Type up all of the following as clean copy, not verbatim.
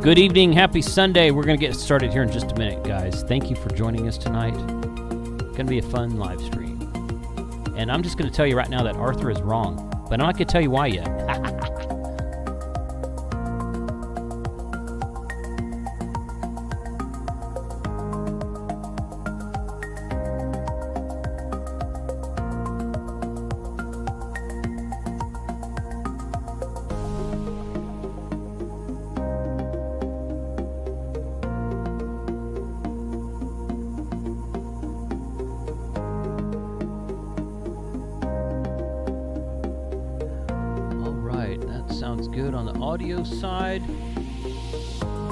Good evening, happy Sunday. We're going to get started here in just a minute, guys. Thank you for joining us tonight. It's going to be a fun live stream. And I'm just going to tell you right now that Arthur is wrong, but I'm not going to tell you why yet. Audio side.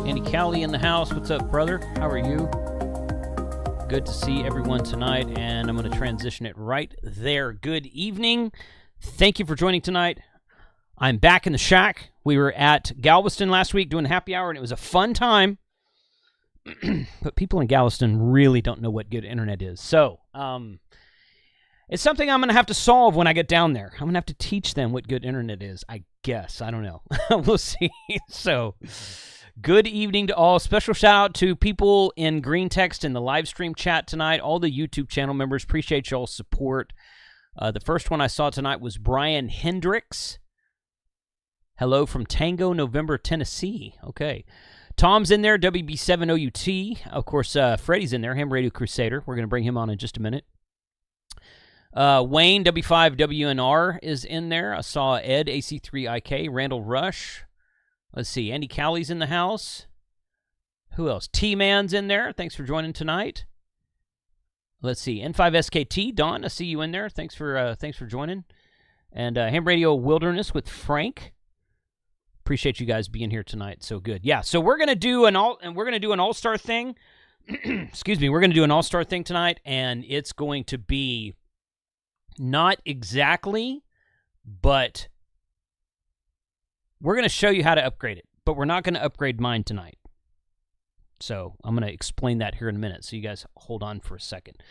Andy Cowley in the house. What's up, brother? How are you? Good to see everyone tonight, and I'm going to transition it right there. Good evening. Thank you for joining tonight. I'm back in the shack. We were at Galveston last week doing happy hour, and it was a fun time. But people in Galveston really don't know what good internet is. So, it's something I'm going to have to solve when I get down there. I'm going to have to teach them what good internet is, I guess. I don't know. We'll see. So, good evening to all. Special shout out to people in green text in the live stream chat tonight. All the YouTube channel members. Appreciate y'all's support. The first one I saw tonight was Brian Hendricks. Hello from Tango, November, Tennessee. Okay. Tom's in there, WB7OUT. Of course, Freddie's in there, Ham Radio Crusader. We're going to bring him on in just a minute. Wayne, W5WNR, is in there. I saw Ed, AC3IK, Randall Rush. Let's see, Andy Cowley's in the house. Who else? T-Man's in there. Thanks for joining tonight. Let's see, N5SKT, Don, I see you in there. Thanks for joining. And Ham Radio Wilderness with Frank. Appreciate you guys being here tonight. So good. Yeah, so we're gonna do an all-star thing. Excuse me, we're gonna do an all-star thing tonight, and it's going to be not exactly, but we're going to show you how to upgrade it, but we're not going to upgrade mine tonight. So I'm going to explain that here in a minute, so you guys hold on for a second.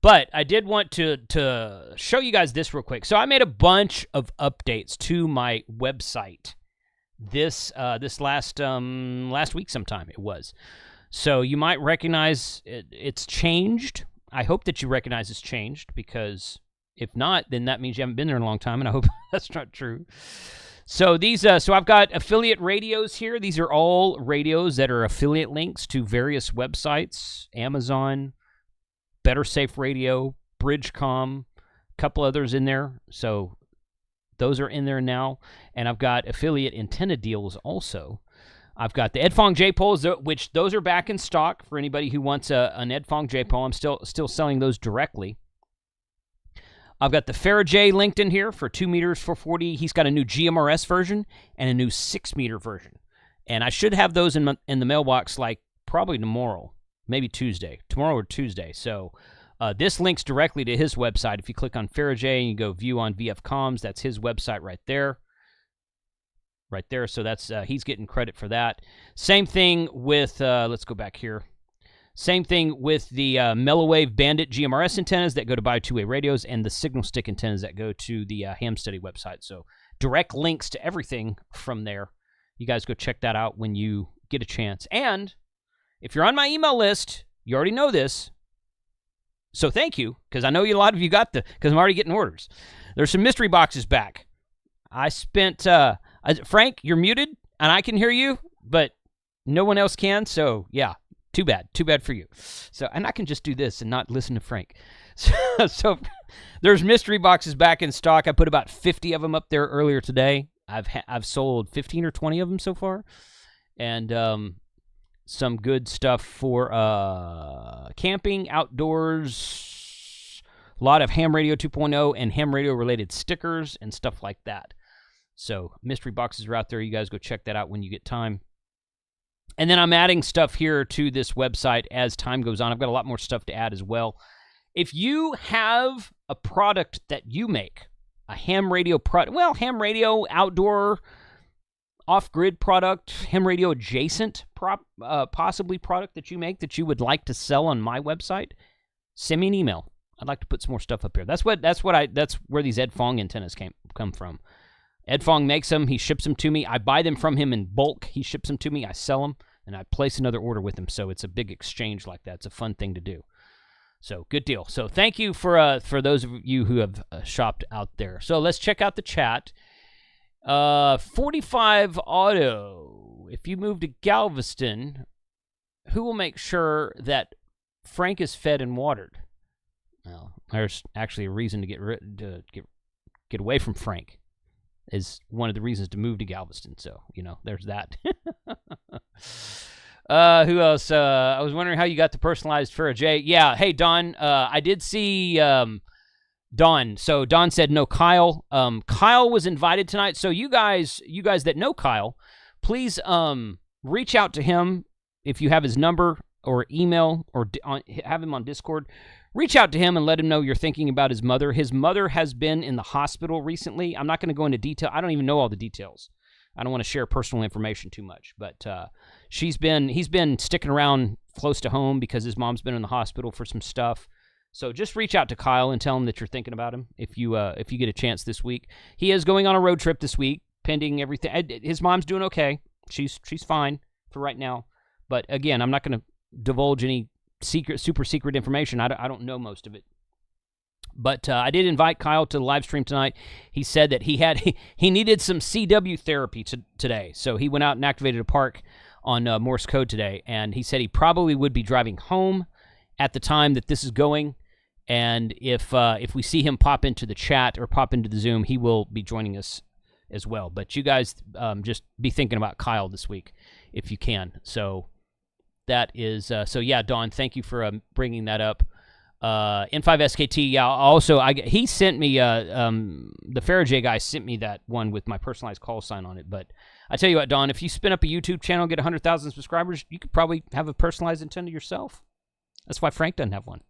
But I did want to show you guys this real quick. So I made a bunch of updates to my website this last week sometime it was. So you might recognize it's changed. I hope that you recognize it's changed, because if not, then that means you haven't been there in a long time, and I hope that's not true. So so I've got affiliate radios here. These are all radios that are affiliate links to various websites: Amazon, Better Safe Radio, Bridgecom, a couple others in there. So those are in there now. And I've got affiliate antenna deals also. I've got the Edfong J-poles, which those are back in stock for anybody who wants an Edfong J-pole. I'm still selling those directly. I've got the Faraday linked in here for 2 meters for $40. He's got a new GMRS version and a new 6-meter version. And I should have those in the mailbox like probably tomorrow, maybe Tuesday. Tomorrow or Tuesday. So this links directly to his website. If you click on Faraday and you go view on VF Comms, that's his website right there. Right there. So that's he's getting credit for that. Same thing with, let's go back here. Same thing with the Mellowave Bandit GMRS antennas that go to Bio 2-way radios, and the Signal Stick antennas that go to the Ham Study website. So direct links to everything from there. You guys go check that out when you get a chance. And if you're on my email list, you already know this. So thank you, because I know a lot of you got because I'm already getting orders. There's some mystery boxes back. I spent, Frank, you're muted, and I can hear you, but no one else can, so yeah. Too bad for you. So, and I can just do this and not listen to Frank. So there's mystery boxes back in stock. I put about 50 of them up there earlier today. I've sold 15 or 20 of them so far, and some good stuff for camping, outdoors. A lot of Ham Radio 2.0 and Ham Radio related stickers and stuff like that. So mystery boxes are out there. You guys go check that out when you get time. And then I'm adding stuff here to this website as time goes on. I've got a lot more stuff to add as well. If you have a product that you make, a ham radio product, well, ham radio, outdoor, off-grid product, ham radio adjacent, possibly product that you make that you would like to sell on my website, send me an email. I'd like to put some more stuff up here. That's where these Edfong antennas come from. Ed Fong makes them. He ships them to me. I buy them from him in bulk. He ships them to me. I sell them, and I place another order with him. So it's a big exchange like that. It's a fun thing to do. So good deal. So thank you for those of you who have shopped out there. So let's check out the chat. 45 Auto. If you move to Galveston, who will make sure that Frank is fed and watered? Well, there's actually a reason to get away from Frank. Is one of the reasons to move to Galveston. So, there's that. Who else? I was wondering how you got the personalized for a J. Yeah, hey, Don, I did see Don. So Don said no Kyle. Kyle was invited tonight. So you guys that know Kyle, please reach out to him if you have his number or email or have him on Discord. Reach out to him and let him know you're thinking about his mother. His mother has been in the hospital recently. I'm not going to go into detail. I don't even know all the details. I don't want to share personal information too much, but he's been sticking around close to home because his mom's been in the hospital for some stuff. So just reach out to Kyle and tell him that you're thinking about him if you get a chance this week. He is going on a road trip this week, pending everything. His mom's doing okay. She's fine for right now. But again, I'm not going to divulge any super secret information. I don't know most of it. But I did invite Kyle to the live stream tonight. He said that he needed some CW therapy today. So he went out and activated a park on Morse code today. And he said he probably would be driving home at the time that this is going. And if we see him pop into the chat or pop into the Zoom, he will be joining us as well. But you guys just be thinking about Kyle this week if you can. So that is so yeah, Dawn, thank you for bringing that up. N5SKT, yeah. Also, he sent me the Faraday guy sent me that one with my personalized call sign on it. But I tell you what, Dawn, if you spin up a YouTube channel, get 100,000 subscribers, you could probably have a personalized antenna yourself. That's why Frank doesn't have one.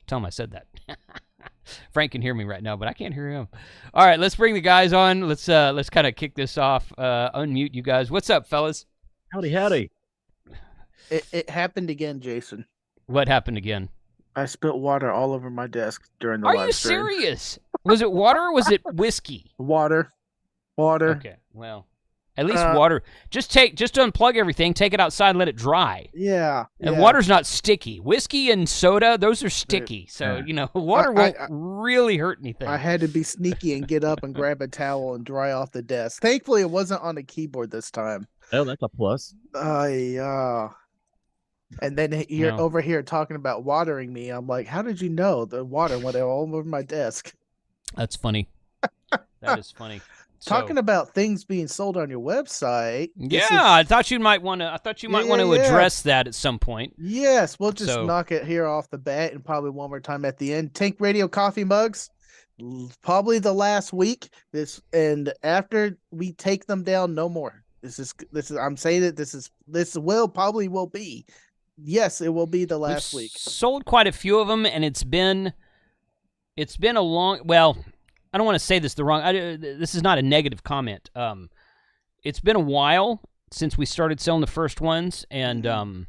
Tell him I said that. Frank can hear me right now, but I can't hear him. All right, let's bring the guys on. Let's kind of kick this off. Unmute you guys. What's up, fellas? Howdy. It happened again, Jason. What happened again? I spilled water all over my desk during the live stream. Are you serious? Was it water or was it whiskey? Water. Okay, well, at least water. Just unplug everything, take it outside, and let it dry. Yeah. And water's not sticky. Whiskey and soda, those are sticky. So, water won't really hurt anything. I had to be sneaky and get up and grab a towel and dry off the desk. Thankfully, it wasn't on the keyboard this time. Oh, that's a plus. And then you're over here talking about watering me. I'm like, how did you know the water went all over my desk? That's funny. That is funny. Talking about things being sold on your website. Yeah, I thought you might want to. Address that at some point. Yes, we'll just knock it here off the bat, and probably one more time at the end. Tank Radio coffee mugs, probably the last week. And after we take them down, no more. This is. I'm saying that this will be. Yes, it will be the last week. Sold quite a few of them, and it's been a long. Well, I don't want to say this the wrong. This is not a negative comment. It's been a while since we started selling the first ones, and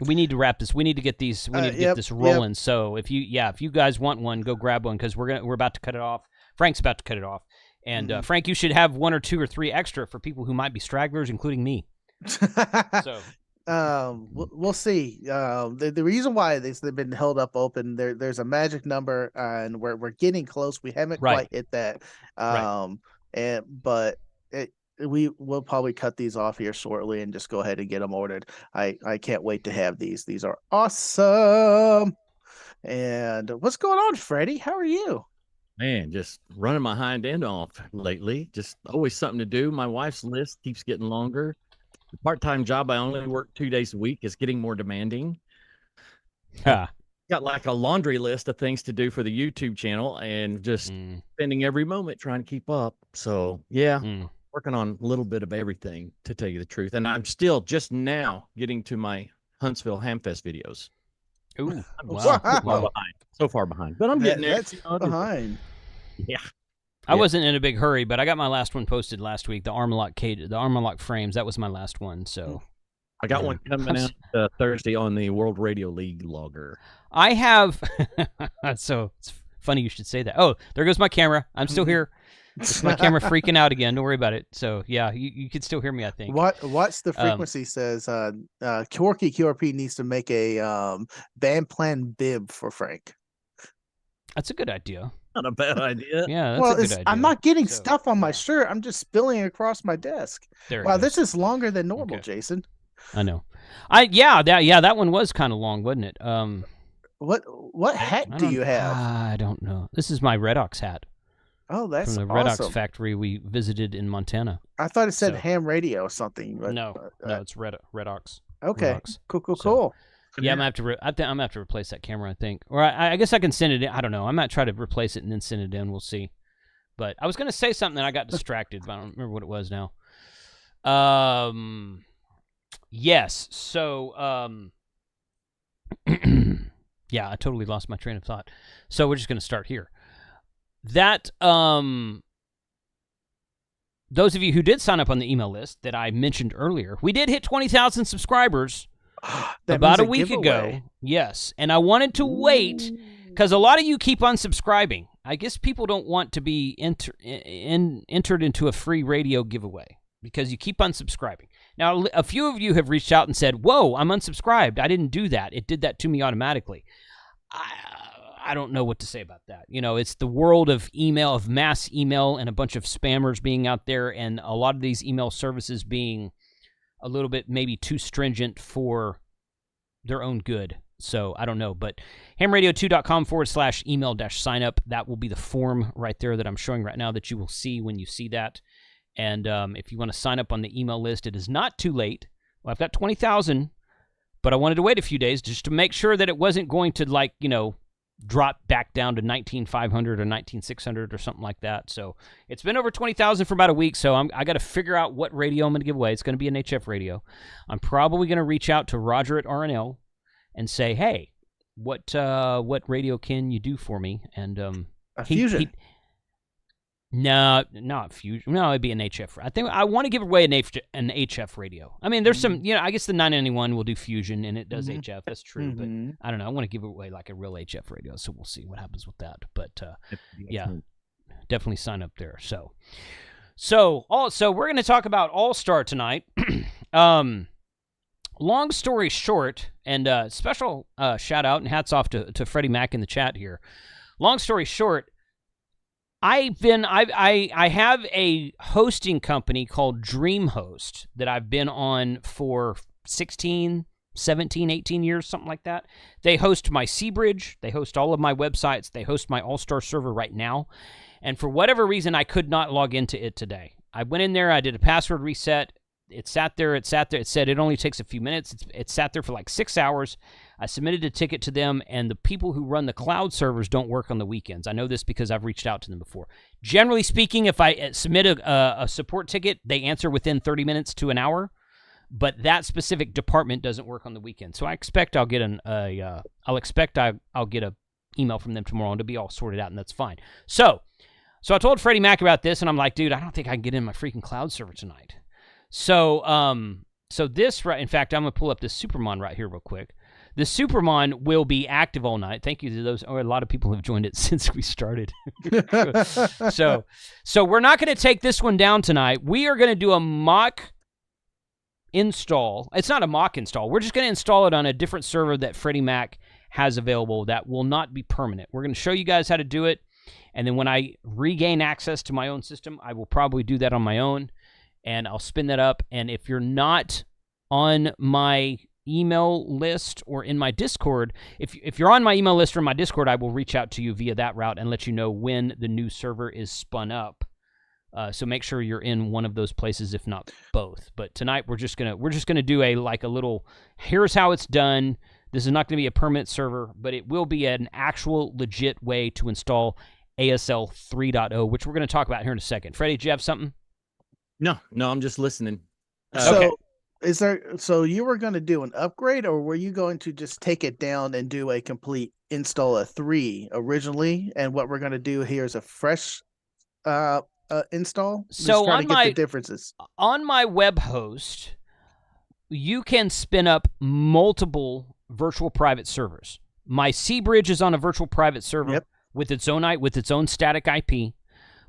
we need to wrap this. We need to get these. We need to get this rolling. Yep. So if you guys want one, go grab one because we're about to cut it off. Frank's about to cut it off, and Frank, you should have 1 or 2 or 3 extra for people who might be stragglers, including me. So. We'll see. The reason why they've been held up open, there's a magic number, and we're getting close. We haven't quite hit that. But we will probably cut these off here shortly and just go ahead and get them ordered. I can't wait to have these. These are awesome. And what's going on, Freddie? How are you? Man, just running my hind end off lately. Just always something to do. My wife's list keeps getting longer. The part-time job I only work 2 days a week is getting more demanding. Got like a laundry list of things to do for the YouTube channel and just spending every moment trying to keep up. So working on a little bit of everything, to tell you the truth. And I'm still just now getting to my Huntsville Hamfest videos. Ooh, so far behind, but I'm getting there. That's behind. Yeah. I wasn't in a big hurry, but I got my last one posted last week. The Armorlock frames. That was my last one. So I got one coming out Thursday on the World Radio League logger. I have. So it's funny you should say that. Oh, there goes my camera. I'm still here. It's my camera freaking out again. Don't worry about it. So yeah, you can still hear me, I think. What's the frequency says Quirky QRP needs to make a band plan bib for Frank. That's a good idea. Not a bad idea. Yeah, that's a good idea. I'm not getting stuff on my shirt. I'm just spilling across my desk. Wow, this is longer than normal, Jason. I know. That one was kind of long, wasn't it? What hat do you have? I don't know. This is my Redox hat. Oh, that's from the awesome. Redox factory we visited in Montana. I thought it said ham radio or something. But, no, it's Redox. Okay, Redox. Cool. Yeah, I'm gonna have to replace that camera, I think, or I guess I can send it in. I don't know. I might try to replace it and then send it in. We'll see. But I was gonna say something and I got distracted. But I don't remember what it was now. Yes. So yeah, I totally lost my train of thought. So we're just gonna start here. That those of you who did sign up on the email list that I mentioned earlier, we did hit 20,000 subscribers about a week ago. Yes, and I wanted to wait because a lot of you keep unsubscribing. I guess people don't want to be entered into a free radio giveaway because you keep unsubscribing. Now, a few of you have reached out and said, "Whoa, I'm unsubscribed. I didn't do that. It did that to me automatically." I don't know what to say about that. You know, it's the world of email, of mass email, and a bunch of spammers being out there, and a lot of these email services being a little bit maybe too stringent for their own good. So I don't know, but hamradio2.com/email-sign-up. That will be the form right there that I'm showing right now that you will see when you see that. And if you want to sign up on the email list, it is not too late. Well, I've got 20,000, but I wanted to wait a few days just to make sure that it wasn't going to, drop back down to 19,500 or 19,600 or something like that. So it's been over 20,000 for about a week, so I got to figure out what radio I'm going to give away. It's going to be an HF radio. I'm probably going to reach out to Roger at RNL and say, hey, what radio can you do for me? And a Fusion. No, not Fusion. No, it'd be an HF. I think I want to give away an HF radio. I mean, there's some, I guess the 991 will do Fusion and it does HF. That's true, but I don't know. I want to give away like a real HF radio, so we'll see what happens with that. But yeah, definitely sign up there. So we're going to talk about Allstar tonight. Long story short, and special shout out and hats off to Freddie Mac in the chat here. Long story short, I have a hosting company called DreamHost that I've been on for 16, 17, 18 years, something like that. They host my Seabridge. They host all of my websites. They host my Allstar server right now. And for whatever reason, I could not log into it today. I went in there. I did a password reset. It sat there. It said it only takes a few minutes. It sat there for like 6 hours. I submitted a ticket to them, and the people who run the cloud servers don't work on the weekends. I know this because I've reached out to them before. Generally speaking, if I submit a support ticket, they answer within 30 minutes to an hour, but that specific department doesn't work on the weekend. So I expect I'll get I'll get a email from them tomorrow, and it'll be all sorted out, and that's fine. So I told Freddie Mac about this, and I'm like, dude, I don't think I can get in my freaking cloud server tonight. So this, right? In fact, I'm gonna pull up this Supermon right here real quick. The Supermon will be active all night. Thank you to those. A lot of people have joined it since we started. So we're not going to take this one down tonight. We are going to do a mock install. It's not a mock install. We're just going to install it on a different server that Freddie Mac has available that will not be permanent. We're going to show you guys how to do it. And then when I regain access to my own system, I will probably do that on my own. And I'll spin that up. And if you're not on my email list or in my Discord, if you're on my email list or my Discord, I will reach out to you via that route and let you know when the new server is spun up. So make sure you're in one of those places, if not both. But tonight we're just gonna do a little. Here's how it's done. This is not going to be a permanent server, but it will be an actual legit way to install ASL 3.0, which we're going to talk about here in a second. Freddie, do you have something? No, I'm just listening. Okay. So you were going to do an upgrade, or were you going to just take it down and do a complete install of 3 originally? And what we're going to do here is a fresh install. So on the differences on my web host, you can spin up multiple virtual private servers. My Seabridge is on a virtual private server with its own static IP.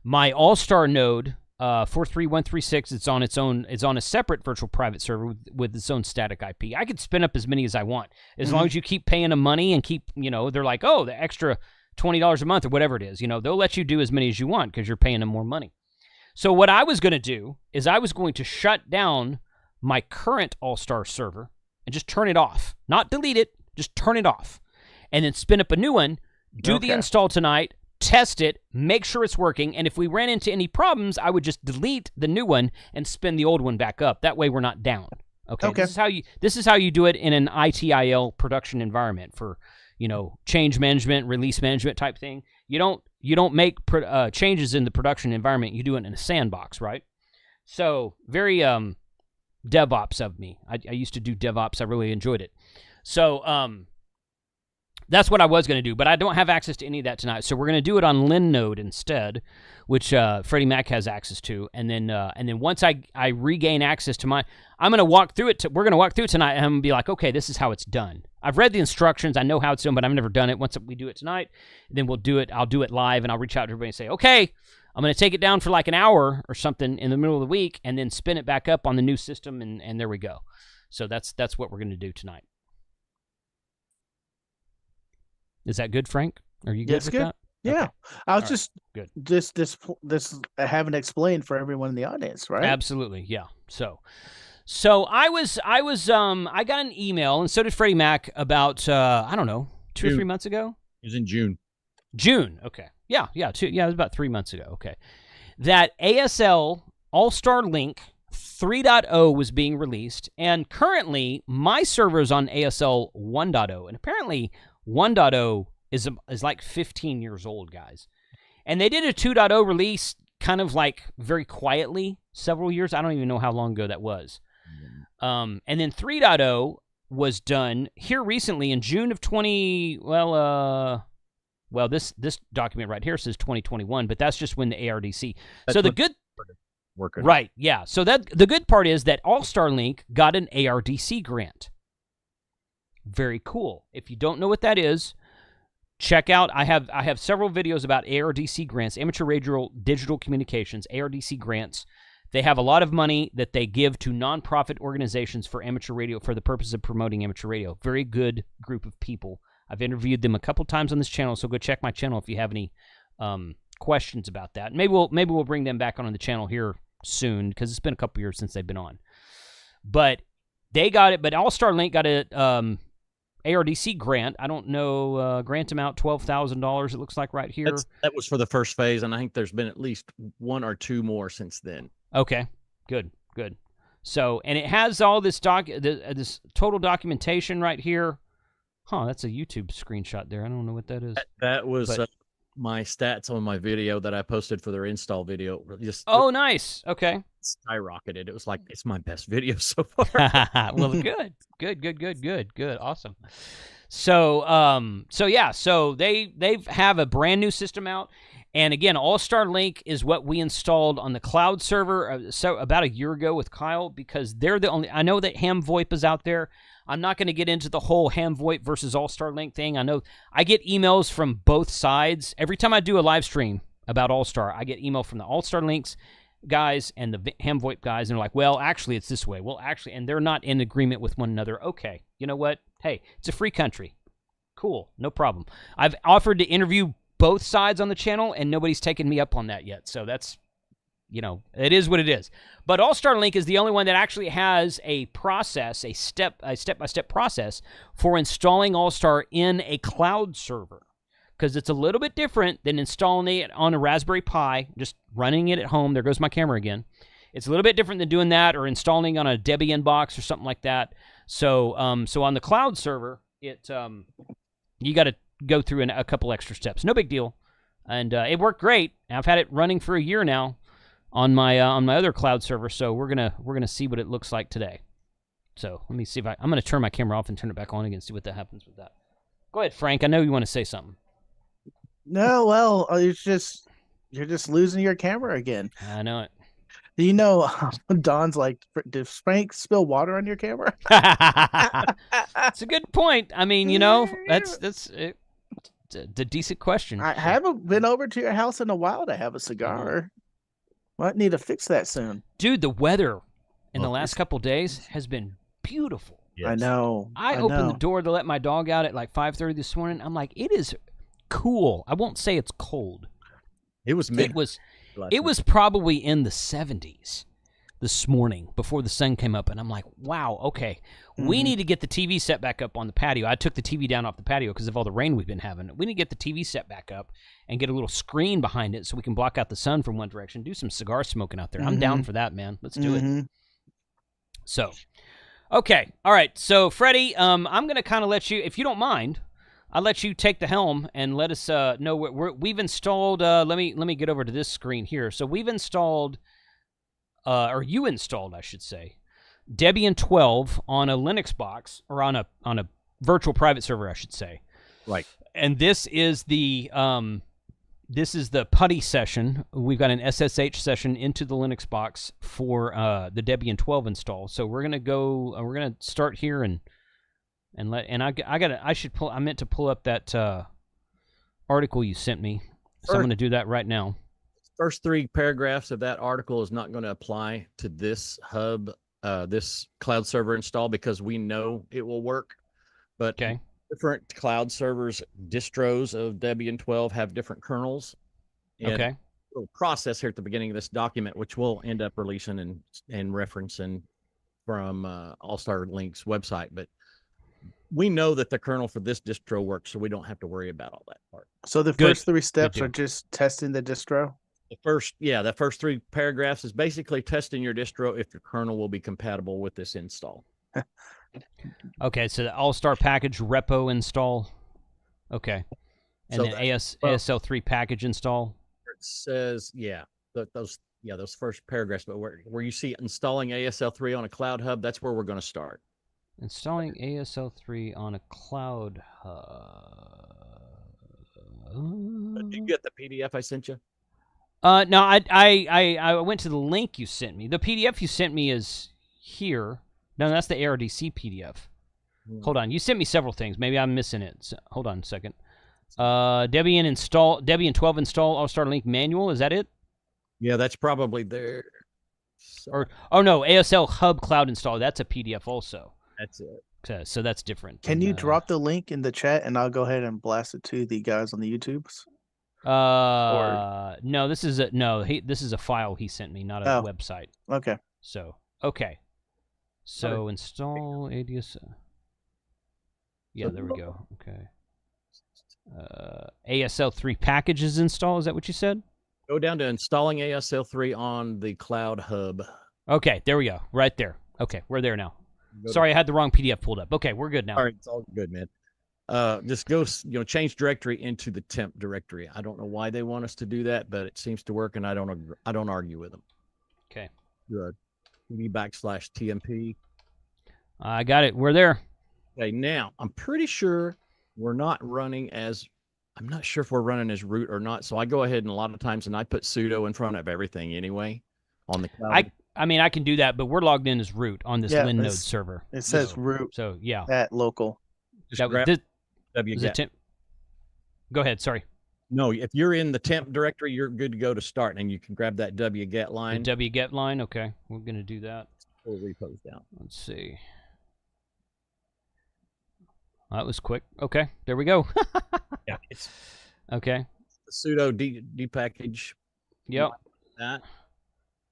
My Allstar node, 43136, it's on its own. It's on a separate virtual private server with its own static IP. I could spin up as many as I want, as long as you keep paying them money and keep, they're like, oh, the extra $20 a month or whatever it is. They'll let you do as many as you want because you're paying them more money. So what I was going to do is I was going to shut down my current Allstar server and just turn it off. Not delete it, just turn it off. And then spin up a new one, do the install tonight, test it, make sure it's working, and if we ran into any problems, I would just delete the new one and spin the old one back up. That way we're not down. Okay. This is how you do it in an ITIL production environment for, change management, release management type thing. You don't make changes in the production environment. You do it in a sandbox, right? So very DevOps of me. I used to do DevOps. I really enjoyed it. So that's what I was going to do, but I don't have access to any of that tonight. So we're going to do it on Linode instead, which Freddie Mac has access to. And then once I regain access to I'm going to walk through it. We're going to walk through it tonight, and I'm going to be like, okay, this is how it's done. I've read the instructions. I know how it's done, but I've never done it. Once we do it tonight, then we'll do it. I'll do it live, and I'll reach out to everybody and say, okay, I'm going to take it down for like an hour or something in the middle of the week, and then spin it back up on the new system, and there we go. So that's what we're going to do tonight. Is that good, Frank? Are you good with that? Yeah. Okay. I was good. This I haven't explained for everyone in the audience, right? Absolutely. Yeah. So I got an email, and so did Freddie Mac, about I don't know, 2 or 3 months ago. It was in June. June. Okay. Yeah. It was about 3 months ago. Okay. That ASL Allstar Link 3.0 was being released, and currently my server is on ASL 1.0, and apparently 1.0 is like 15 years old, guys. And they did a 2.0 release kind of like very quietly several years. I don't even know how long ago that was. And then 3.0 was done here recently in June of this document right here says 2021, but that's just when the ARDC. So the good working. Right, yeah. So the good part is that Allstar Link got an ARDC grant. Very cool. If you don't know what that is, check out. I have several videos about ARDC grants, Amateur Radio Digital Communications, ARDC grants. They have a lot of money that they give to nonprofit organizations for amateur radio for the purpose of promoting amateur radio. Very good group of people. I've interviewed them a couple times on this channel, so go check my channel if you have any questions about that. Maybe we'll bring them back on the channel here soon, because it's been a couple years since they've been on. But they got it. But Allstar Link got a ARDC grant. I don't know, grant amount $12,000, it looks like right here. That was for the first phase, and I think there's been at least 1 or 2 more since then. Okay, good. So, and it has all this this total documentation right here. That's a YouTube screenshot there. I don't know what that is. That was my stats on my video that I posted for their install video. Nice. Okay. Skyrocketed. It was like, it's my best video so far. Well, good. Awesome. So they have a brand new system out. And again, Allstar Link is what we installed on the cloud server about a year ago with Kyle, because they're the only. I know that Ham VoIP is out there. I'm not going to get into the whole Ham VoIP versus Allstar Link thing. I know I get emails from both sides. Every time I do a live stream about Allstar, I get email from the Allstar Links guys and the Ham VoIP guys, and they're like, well, actually, it's this way. Well, actually, and they're not in agreement with one another. Okay, you know what? Hey, it's a free country. Cool, no problem. I've offered to interview both sides on the channel, and nobody's taken me up on that yet. So that's, it is what it is. But Allstar Link is the only one that actually has a process, a step-by-step process for installing Allstar in a cloud server, because it's a little bit different than installing it on a Raspberry Pi, just running it at home. There goes my camera again. It's a little bit different than doing that or installing on a Debian box or something like that. So on the cloud server, you got to go through a couple extra steps. No big deal. And it worked great. I've had it running for a year now on my other cloud server, so we're gonna see what it looks like today. So let me see if I'm gonna turn my camera off and turn it back on again, see what that happens with that. Go ahead, Frank. I know you want to say something. No, well, you're just losing your camera again. I know it. You know, Don's like, did Frank spill water on your camera? It's a good point. I mean, it's It's a decent question. I haven't been over to your house in a while to have a cigar. Might need to fix that soon. Dude, the weather in the Oh, last couple days has been beautiful. Yes. I know. I opened the door to let my dog out at like 5:30 this morning. I'm like, it is cool. I won't say it's cold. It was It was probably in the 70s this morning before the sun came up, and I'm like, wow, okay. We need to get the TV set back up on the patio. I took the TV down off the patio because of all the rain we've been having. We need to get the TV set back up and get a little screen behind it so we can block out the sun from one direction, do some cigar smoking out there. I'm down for that, man. Let's do it. So, okay. All right. So, Freddie, I'm going to kind of let you, if you don't mind, I'll let you take the helm and let us know what we've installed. Let me get over to this screen here. So, we've installed, or you installed, I should say, Debian 12 on a Linux box, or on a virtual private server, I should say. Right. And this is the putty session. We've got an SSH session into the Linux box for the Debian 12 install. So we're gonna start here I meant to pull up that article you sent me. So I'm gonna do that right now. First 3 paragraphs of that article is not going to apply to this hub, this cloud server install, because we know it will work. But different cloud servers, distros of Debian 12 have different kernels. And a little process here at the beginning of this document, which we'll end up releasing and referencing from Allstar Link's website. But we know that the kernel for this distro works, so we don't have to worry about all that part. So the first 3 steps are just testing the distro? The first 3 paragraphs is basically testing your distro if your kernel will be compatible with this install. Okay, so the Allstar package repo install. Okay. And then ASL3 package install. It says, those first paragraphs, but where you see installing ASL3 on a cloud hub, that's where we're going to start. Installing ASL3 on a cloud hub. Did you get the PDF I sent you? No, I went to the link you sent me. The PDF you sent me is here. No, that's the ARDC PDF. Hold on. You sent me several things. Maybe I'm missing it. So, hold on a second. Debian 12 install Allstar Link manual. Is that it? Yeah, that's probably there. No, ASL Hub Cloud install. That's a PDF also. That's it. Okay, so that's different. Can you drop the link in the chat and I'll go ahead and blast it to the guys on the YouTubes? No, this is a file he sent me, not a website. Okay. So, okay. So install ADS. Yeah, there we go. Okay. ASL3 packages install. Is that what you said? Go down to installing ASL3 on the Cloud Hub. Okay, there we go. Right there. Okay, we're there now. Sorry, I had the wrong PDF pulled up. Okay, we're good now. All right, it's all good, man. Just go, change directory into the temp directory. I don't know why they want us to do that, but it seems to work, and I don't argue with them. Okay. Good. /TMP. I got it. We're there. Okay, now I'm pretty sure we're not running as. I'm not sure if we're running as root or not. So I go ahead and a lot of times, and I put sudo in front of everything anyway on the cloud. I mean, I can do that, but we're logged in as root on this Linode server. It says root. So yeah, at local. Just grab wget. Go ahead. Sorry. No, if you're in the temp directory, you're good to go to start, and you can grab that wget line. The wget line. Okay, we're gonna do that. Pull repos down. Let's see. That was quick. Okay, there we go. Yeah. Okay. The sudo dpackage. Yep. That.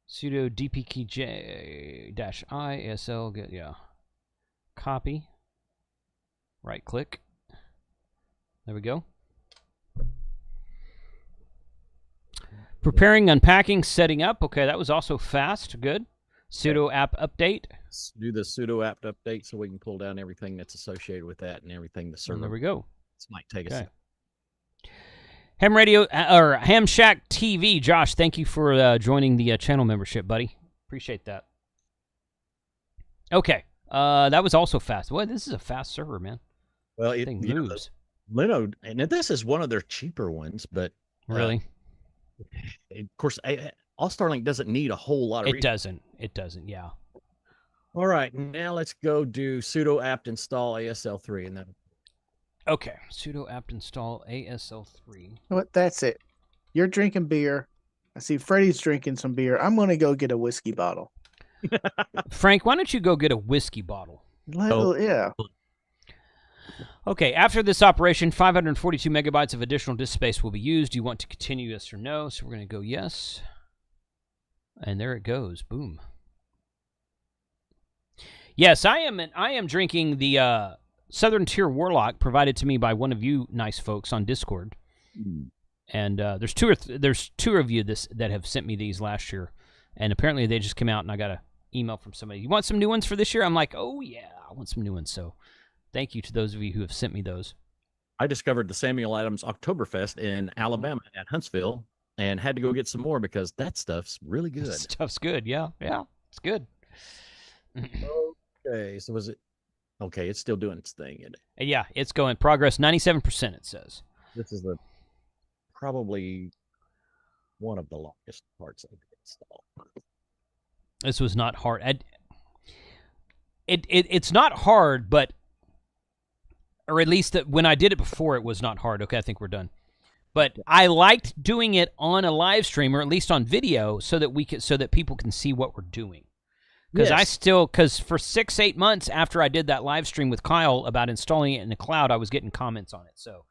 Sudo dpkj-isl get copy. Right click. There we go. Preparing, unpacking, setting up. Okay, that was also fast. Good. Sudo app update. Let's do the sudo app update so we can pull down everything that's associated with that and everything the server. There we go. This might take us. Ham Radio or Ham Shack TV. Josh, thank you for joining the channel membership, buddy. Appreciate that. Okay, that was also fast. Well, this is a fast server, man. Well, it thing moves. Linode, and this is one of their cheaper ones, but really, of course, Allstar Link doesn't need a whole lot of. It doesn't. Yeah. All right, now let's go do sudo apt install ASL3, and then. Okay, sudo apt install ASL3. What? That's it. You're drinking beer. I see Freddie's drinking some beer. I'm gonna go get a whiskey bottle. Frank, why don't you go get a whiskey bottle? Yeah. Okay, after this operation, 542 megabytes of additional disk space will be used. Do you want to continue, yes or no? So we're going to go yes. And there it goes. Boom. Yes, I am drinking the Southern Tier Warlock provided to me by one of you nice folks on Discord. And there's two of you that have sent me these last year. And apparently they just came out and I got an email from somebody. You want some new ones for this year? I'm like, oh yeah, I want some new ones. So thank you to those of you who have sent me those. I discovered the Samuel Adams Oktoberfest in Alabama at Huntsville and had to go get some more because that stuff's really good. That stuff's good. Yeah, it's good. Okay, so was it? Okay, it's still doing its thing. Yeah, it's going. Progress 97%, it says. This is probably one of the longest parts I've installed. This was not hard. It's not hard, but... Or at least when I did it before, it was not hard. Okay, I think we're done. But I liked doing it on a live stream, or at least on video, so that people can see what we're doing. Because because for 6-8 months after I did that live stream with Kyle about installing it in the cloud, I was getting comments on it. So,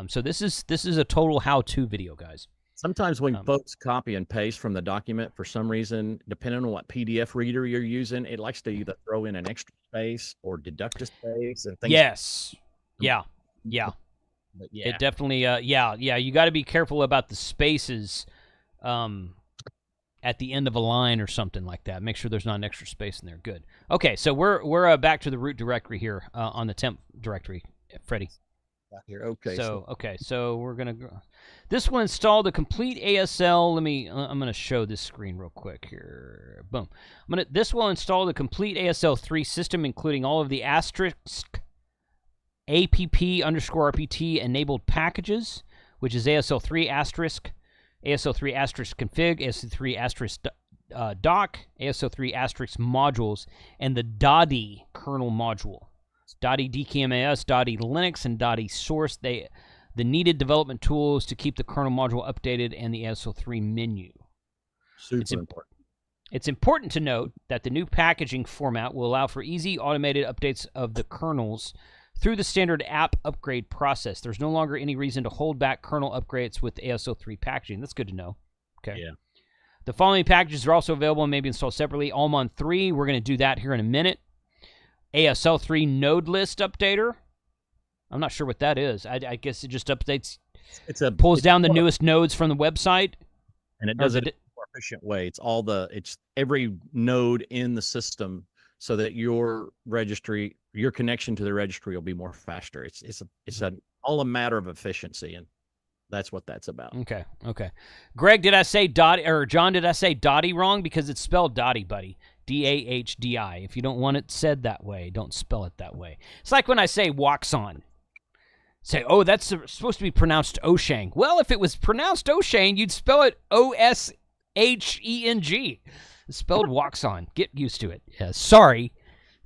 so this is a total how-to video, guys. Sometimes when folks copy and paste from the document, for some reason, depending on what PDF reader you're using, it likes to either throw in an extra space or deduct a space and things. Yes. Yeah. But yeah. It definitely, yeah. You got to be careful about the spaces at the end of a line or something like that. Make sure there's not an extra space in there. Good. Okay, so we're back to the root directory here on the temp directory, Freddie. Here. Okay. So we're gonna. This will install the complete ASL. I'm gonna show this screen real quick here. Boom. This will install the complete ASL3 system, including all of the asterisk app_rpt enabled packages, which is ASL3 asterisk, ASL3 asterisk config, ASL3 asterisk doc, ASL3 asterisk modules, and the DADI kernel module. DADI DKMAS, DADI Linux, and DADI source. The needed development tools to keep the kernel module updated, and the ASL3 menu. Super important. It's important to note that the new packaging format will allow for easy automated updates of the kernels through the standard app upgrade process. There's no longer any reason to hold back kernel upgrades with ASL3 packaging. That's good to know. Okay. Yeah. The following packages are also available and may be installed separately. Allmon 3, we're going to do that here in a minute. ASL3 node list updater. I'm not sure what that is. I guess it just updates. Pulls down the newest nodes from the website, and it does it in a more efficient way. It's every node in the system, so that your connection to the registry will be more faster. It's all a matter of efficiency, and that's what that's about. Okay. Greg, did I say Dottie, or John, did I say Dottie wrong? Because it's spelled Dottie, buddy. DAHDI. If you don't want it said that way, don't spell it that way. It's like when I say Waxon. Say, oh, that's supposed to be pronounced Oshang. Well, if it was pronounced Oshang, you'd spell it OSHENG. It's spelled Waxon. Get used to it. Yeah, sorry.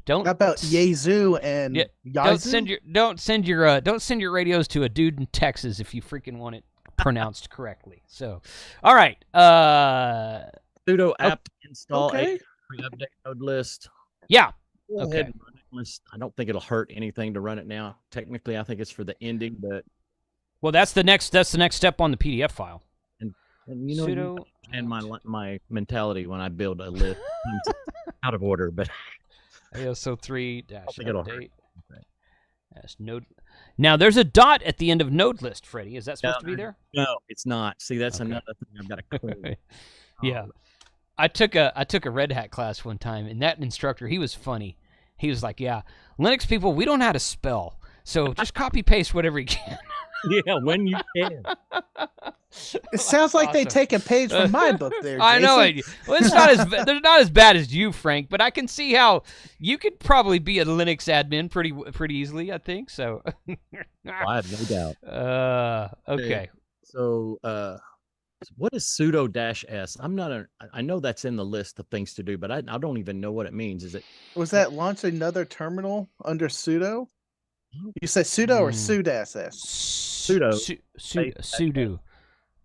Don't. How about Yazoo and Yazoo? Don't send your radios to a dude in Texas if you freaking want it pronounced correctly. So, all right. Sudo apt install update node list. Yeah. Go ahead and run it. I don't think it'll hurt anything to run it now. Technically, I think it's for the ending, but well, that's the next step on the PDF file. And you know, sudo and my mentality when I build a list out of order, but ASL3 update. Yes, node. Now there's a dot at the end of node list, Freddie. Is that supposed to be there? No, it's not. See, that's another thing I've got to clean. Yeah. I took a Red Hat class one time, and that instructor, he was funny. He was like, yeah, Linux people, we don't know how to spell, so just copy-paste whatever you can. Yeah, when you can. It sounds like they take a page from my book there, Jason. I know. Well, they're not as bad as you, Frank, but I can see how you could probably be a Linux admin pretty easily, I think, so. I have no doubt. Okay. So, what is sudo -s? I know that's in the list of things to do, but I don't even know what it means. Was that launch another terminal under sudo? You say sudo or sudo?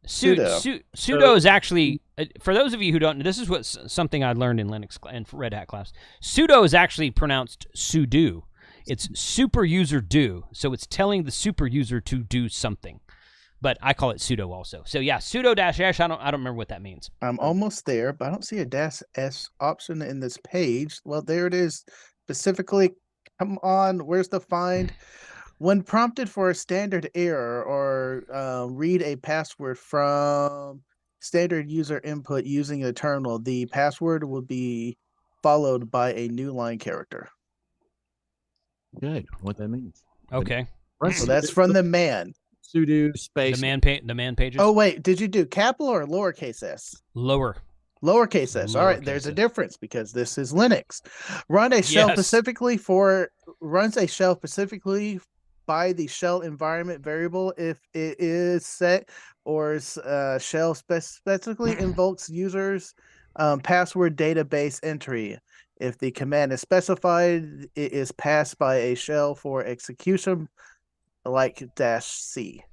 Sudo is actually, for those of you who don't know, this is what something I learned in Linux and Red Hat class. Sudo is actually pronounced sudo. It's super user do, so it's telling the super user to do something. But I call it sudo also. So yeah, sudo -s. I don't remember what that means. I'm almost there, but I don't see a -s option in this page. Well, there it is. Specifically, come on, where's the find? When prompted for a standard error or read a password from standard user input using a terminal, the password will be followed by a new line character. Good. What that means? Okay. So that's from the man. Sudo space. The man pages. Oh wait, did you do capital or lowercase s? Lowercase s. All right, there's a difference because this is Linux. Runs a shell specifically by the shell environment variable if it is set, or shell specifically invokes users password database entry. If the command is specified, it is passed by a shell for execution, like -c.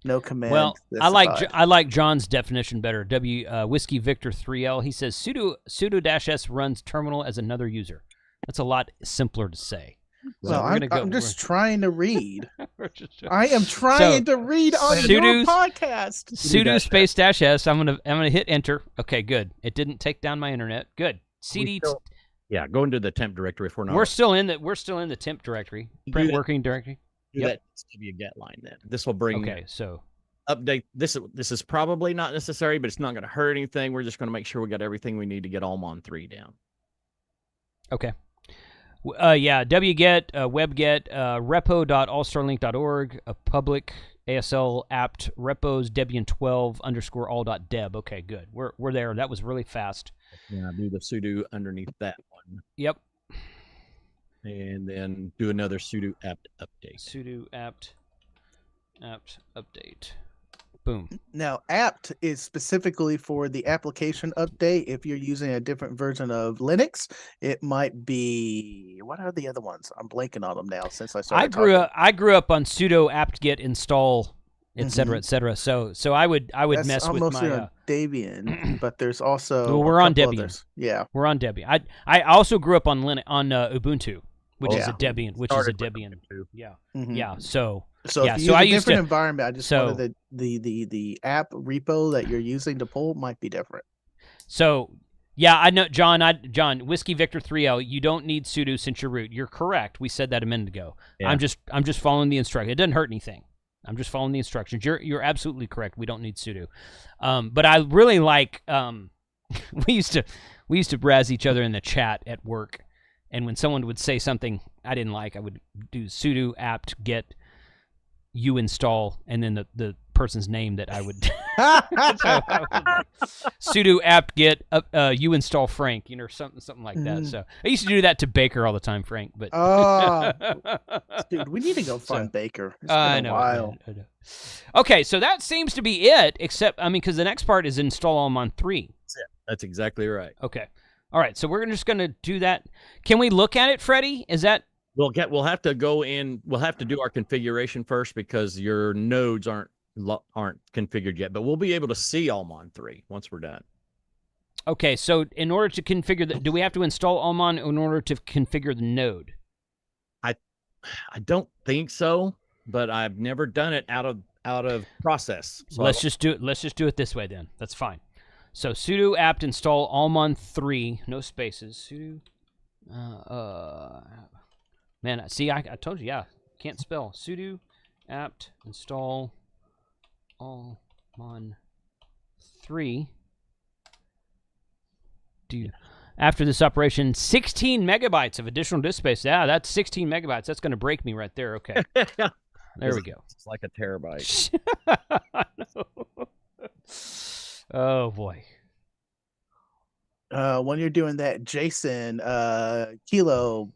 No command. Well, specified. I like John's definition better. Whiskey Victor 3L. He says sudo -s runs terminal as another user. That's a lot simpler to say. Well, I'm just trying to read. I am trying to read on your podcast. Sudo space -s. I'm gonna hit enter. Okay, good. It didn't take down my internet. Good. CD. Yeah, go into the temp directory if we're not. We're still in the temp directory. Print working directory. Yep. That needs to be a get line then. This will bring. Okay, so update. This is probably not necessary, but it's not going to hurt anything. We're just going to make sure we got everything we need to get Allmon 3 down. Okay. Yeah, wget, webget, repo.allstarlink.org, a public ASL apt repos debian 12_all.deb. Okay, good. We're there. That was really fast. Yeah, do the sudo underneath that one. Yep. And then do another sudo apt update. Sudo apt update. Boom. Now, apt is specifically for the application update. If you're using a different version of Linux, it might be, what are the other ones? I'm blanking on them now since I started. I grew up on sudo apt-get install, etc., etc. So I would That's mess with mostly my on Debian, but there's also well, we're on Debian. Others. Yeah, we're on Debian. I also grew up on Ubuntu, which is a Debian, Yeah, yeah. So if you use a different environment, I just wanted the app repo that you're using to pull might be different. So yeah, I know, John. Whiskey Victor 3L. You don't need sudo since you're root. You're correct. We said that a minute ago. Yeah. I'm just following the instruction. It doesn't hurt anything. I'm just following the instructions. You're absolutely correct. We don't need sudo. But I really like. We used to razz each other in the chat at work, and when someone would say something I didn't like, I would do sudo apt get uinstall, and then the person's name that I would sudo apt get uinstall Frank, something like that. So I used to do that to Baker all the time, Frank. But dude, we need to go find Baker. It's been a while. I know. Okay, so that seems to be it. Except because the next part is install Allmon 3. That's it. That's exactly right. Okay. All right. So we're just going to do that. Can we look at it, Freddie? Is that? We'll have to go in. We'll have to do our configuration first because your nodes aren't configured yet. But we'll be able to see Allmon 3 once we're done. Okay. So in order to configure do we have to install Allmon in order to configure the node? I don't think so, but I've never done it out of process. So let's just do it. Let's just do it this way then. That's fine. So sudo apt install Allmon 3, no spaces. Sudo. Man, see, I told you, yeah, can't spell. Sudo apt install Allmon 3. After this operation, 16 megabytes of additional disk space. Yeah, that's 16 megabytes. That's going to break me right there. Okay. There we go. It's like a terabyte. Oh, boy. When you're doing that, Jason, Kilo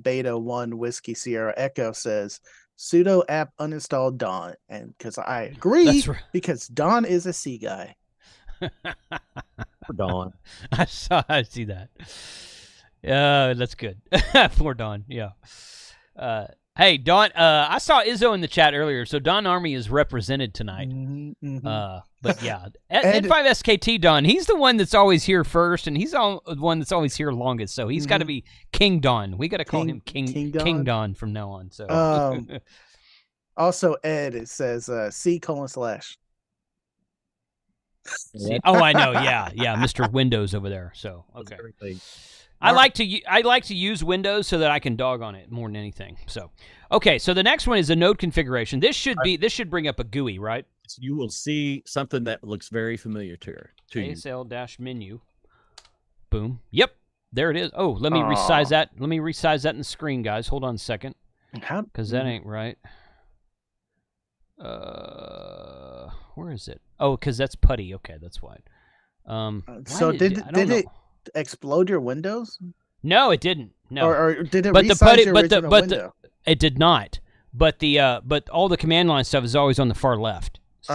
Beta 1 Whiskey Sierra Echo says, sudo apt uninstall Don. And because I agree, because Don is a C guy. For Don. I see that. That's good. For Don, yeah. Hey, Don. I saw Izzo in the chat earlier, so Don Army is represented tonight. But yeah, N5SKT Don. He's the one that's always here first, and he's the one that's always here longest. So he's got to be King Don. We got to call him King Don from now on. So also Ed, it says C:/. Oh, I know. Yeah, Mr. Windows over there. So okay. I like to use Windows so that I can dog on it more than anything. So, okay. So the next one is a node configuration. This should bring up a GUI, right? You will see something that looks very familiar to you. ASL-menu. Boom. Yep. There it is. Oh, let me resize that. Let me resize that in the screen, guys. Hold on a second. Because that ain't right. Where is it? Oh, because that's putty. Okay, that's why. So did it explode your Windows? No, it didn't. No, or did it resize your original window? It did not. But all the command line stuff is always on the far left. So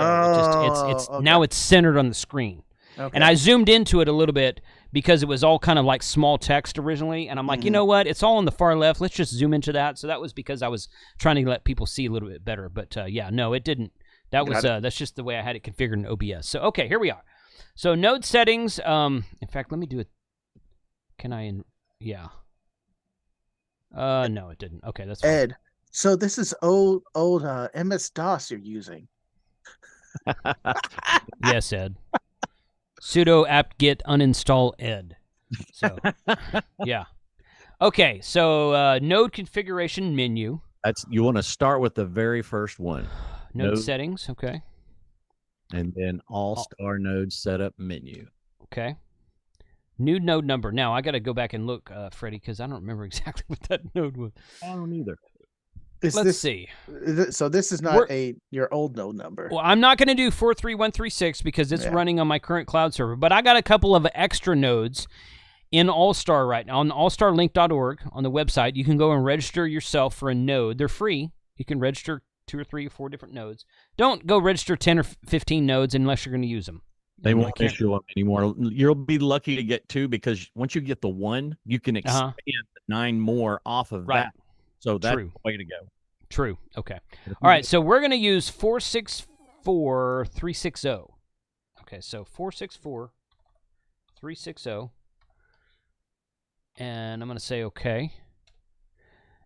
it's okay. Now it's centered on the screen. Okay. And I zoomed into it a little bit because it was all kind of like small text originally, and I'm like, you know what? It's all on the far left. Let's just zoom into that. So that was because I was trying to let people see a little bit better. But yeah, no, it didn't. That's just the way I had it configured in OBS. So okay, here we are. So node settings. In fact, let me do it. Can I? Yeah. No, it didn't. Okay, that's fine. Ed. So this is old MS DOS you're using. Yes, Ed. Sudo apt-get uninstall ed. So yeah. Okay, so node configuration menu. You want to start with the very first one. Node settings. Okay. And then Allstar node setup menu. Okay. New node number. Now, I got to go back and look, Freddie, because I don't remember exactly what that node was. I don't either. Let's see. So this is not your old node number. Well, I'm not going to do 43136 because it's running on my current cloud server, but I got a couple of extra nodes in Allstar right now. On allstarlink.org, on the website, you can go and register yourself for a node. They're free. You can register 2 or 3 or 4 different nodes. Don't go register 10 or 15 nodes unless you're going to use them. They won't issue them anymore. You'll be lucky to get 2 because once you get the 1, you can expand 9 more off of that. So that's the way to go. True. Okay. All right. So we're going to use 464360. Okay. So 464360. And I'm going to say okay.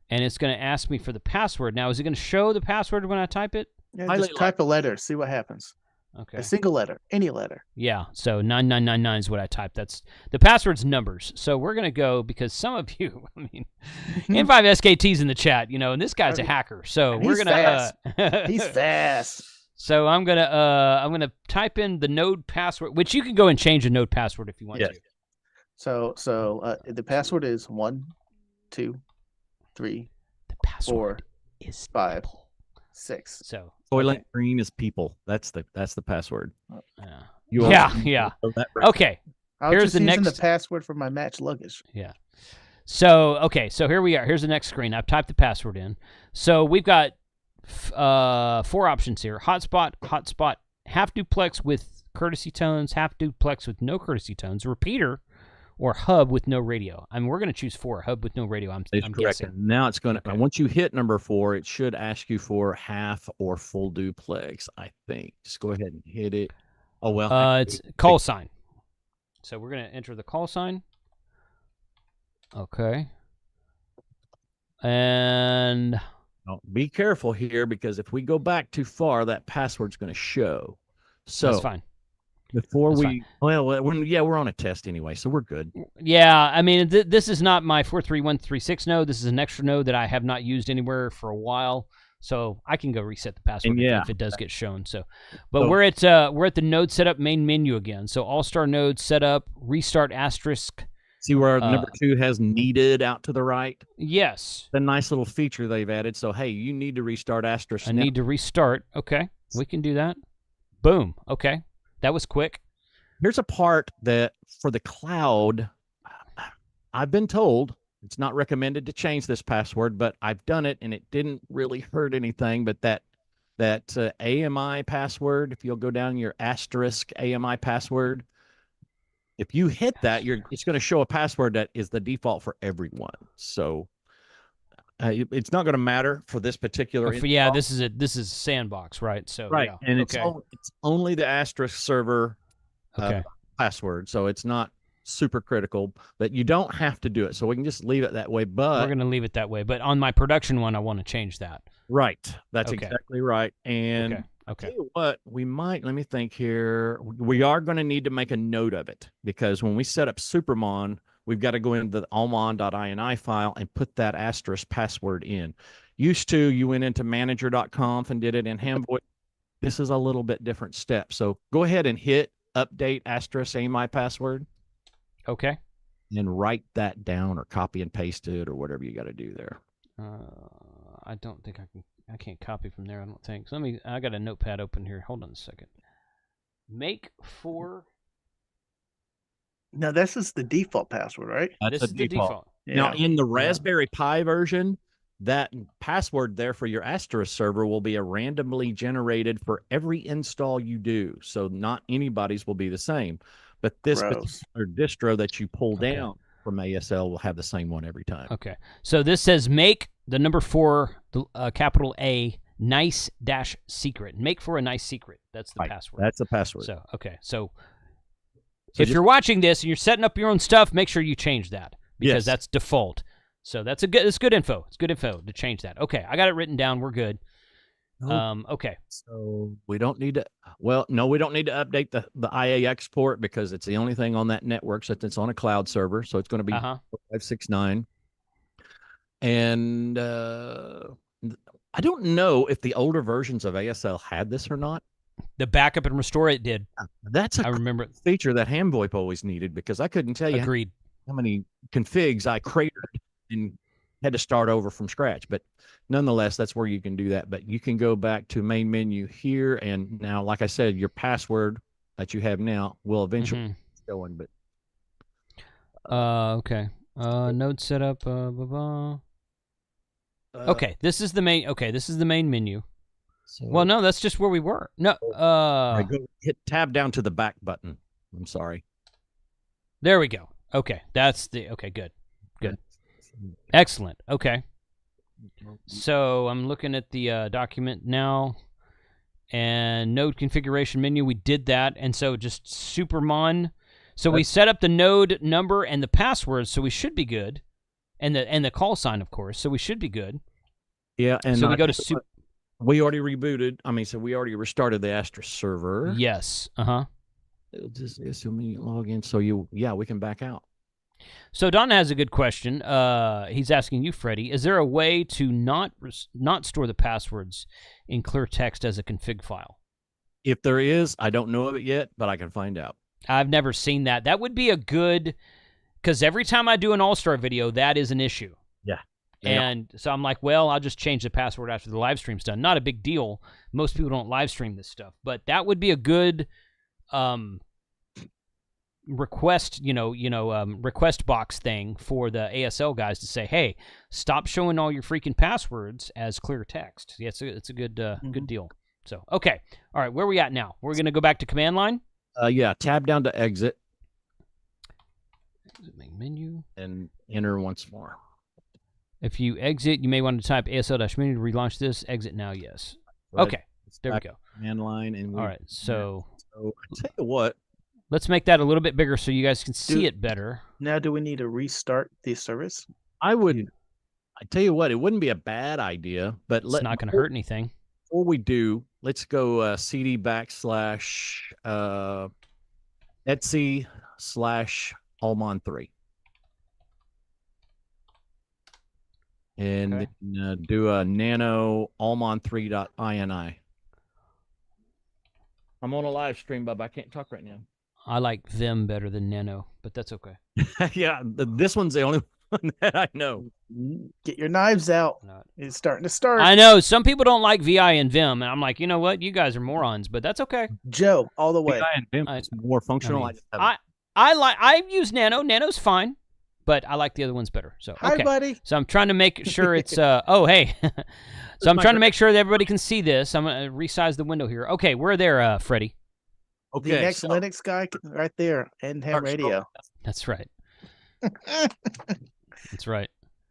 And it's going to ask me for the password. Now, is it going to show the password when I type it? Yeah, just type a letter. See what happens. Okay. A single letter, any letter. Yeah. So 9999 is what I typed. That's the password's numbers. So we're gonna go because some of you, I mean, N5SKT's in the chat, and this guy's a hacker. So we're gonna. He's fast. So I'm gonna type in the node password, which you can go and change the node password if you want to. So the password is 1, 2, 3, the password 4, is 5, 6. So Toilet green is people. That's the password. Yeah. Okay. Here's the next password for my match luggage. Yeah. So so here we are. Here's the next screen. I've typed the password in. So we've got 4 options here: hotspot, half duplex with courtesy tones, half duplex with no courtesy tones, repeater, or hub with no radio. I mean, we're going to choose 4, hub with no radio. I'm guessing. Now it's going to, once you hit number 4, it should ask you for half or full duplex, I think. Just go ahead and hit it. Oh, well. It's call sign. So we're going to enter the call sign. Okay. And be careful here because if we go back too far, that password's going to show. So that's fine. Before we're on a test anyway, so we're good. Yeah, I mean, this is not my 43136 node. This is an extra node that I have not used anywhere for a while, so I can go reset the password if it does get shown. So, but we're at the node setup main menu again. So Allstar node setup, restart asterisk. See where number 2 has needed out to the right? Yes. The nice little feature they've added. So hey, you need to restart asterisk. I need to restart. Okay, we can do that. Boom. Okay. That was quick. Here's a part that for the cloud, I've been told it's not recommended to change this password, but I've done it and it didn't really hurt anything. But that AMI password, if you'll go down your asterisk AMI password, if you hit that, it's going to show a password that is the default for everyone. So it's not going to matter for this particular. Yeah, this is sandbox, right? So right, yeah. and okay. it's only the asterisk server Okay. password, so it's not super critical. But you don't have to do it, so we can just leave it that way. But we're going to leave it that way. But on my production one, I want to change that. Right, that's Okay. exactly right. And Okay. I'll tell you what, we might. Let me think here. We are going to need to make a note of it because when we set up Supermon, we've got to go into the allmon.ini file and put that asterisk password in. Used to, you went into manager.conf and did it in Handboy. This is a little bit different step. So go ahead and hit update asterisk AMI password. Okay. And write that down or copy and paste it or whatever you got to do there. I don't think I can't copy from there, I don't think. So I got a notepad open here. Hold on a second. Make for. No, this is the default password, right? This is the default. Now, in the Raspberry Pi version, that password there for your asterisk server will be a randomly generated for every install you do. So not anybody's will be the same. But this particular distro that you pull down from ASL will have the same one every time. Okay. So this says make the number 4, capital A, nice dash secret. Make for a nice secret. That's the password. That's the password. So, okay. So if you're watching this and you're setting up your own stuff, make sure you change that because that's default. So it's good info. It's good info to change that. Okay. I got it written down. We're good. Okay. So we don't need to. Well, no, we don't need to update the IA export because it's the only thing on that network since it's on a cloud server. So it's going to be 569. And I don't know if the older versions of ASL had this or not. The backup and restore, it did. That's I remember feature that Handvoip always needed because I couldn't tell you how many configs I cratered and had to start over from scratch. But nonetheless, that's where you can do that. But you can go back to main menu here. And now, like I said, your password that you have now will eventually go in. But okay. Node setup. Okay, this is the main. Okay, this is the main menu. So, well, no, that's just where we were. No. Go hit tab down to the back button. I'm sorry. There we go. Okay, that's the. Okay, good. Good. Excellent. Okay. So I'm looking at the document now, and node configuration menu. We did that, and so just Supermon. So we set up the node number and the password, so we should be good, and the call sign, of course. So we should be good. Yeah, and so we go to we already rebooted. I mean, so we already restarted the asterisk server. Yes. It'll just assume you log in. So we can back out. So Don has a good question. He's asking you, Freddie, is there a way to not store the passwords in clear text as a config file? If there is, I don't know of it yet, but I can find out. I've never seen that. That would be a good, because every time I do an All-Star video, that is an issue. Yeah. And so I'm like, well, I'll just change the password after the live stream's done. Not a big deal. Most people don't live stream this stuff, but that would be a good request, request box thing for the ASL guys to say, hey, stop showing all your freaking passwords as clear text. Yeah, it's a good good deal. So, okay. All right, where are we at now? We're going to go back to command line? Yeah, tab down to exit. Exit main menu. And enter once more. If you exit, you may want to type ASL-menu to relaunch this. Exit now, yes. Right. Okay, there we go. Command line. And all right, so I tell you what. Let's make that a little bit bigger so you guys can see it better. Now, do we need to restart the service? I tell you what, it wouldn't be a bad idea, but it's not going to hurt anything. Before we do, let's go CD / Etsy / Allmon 3. And then, do a nano allmon3.ini. I'm on a live stream, Bub. I can't talk right now. I like them better than nano, but that's okay. Yeah, this one's the only one that I know. Get your knives out. It's starting to start. I know. Some people don't like VI and Vim, and I'm like, you know what? You guys are morons, but that's okay. Joe, all the way. VI and Vim is more functional. I use nano. Nano's fine. But I like the other ones better. So okay. Hi, buddy. So I'm trying to make sure it's oh hey. So I'm trying to make sure that everybody can see this. I'm gonna resize the window here. Okay, we're there, Freddie. Okay. The next Linux guy right there, and ham radio. That's right. That's right.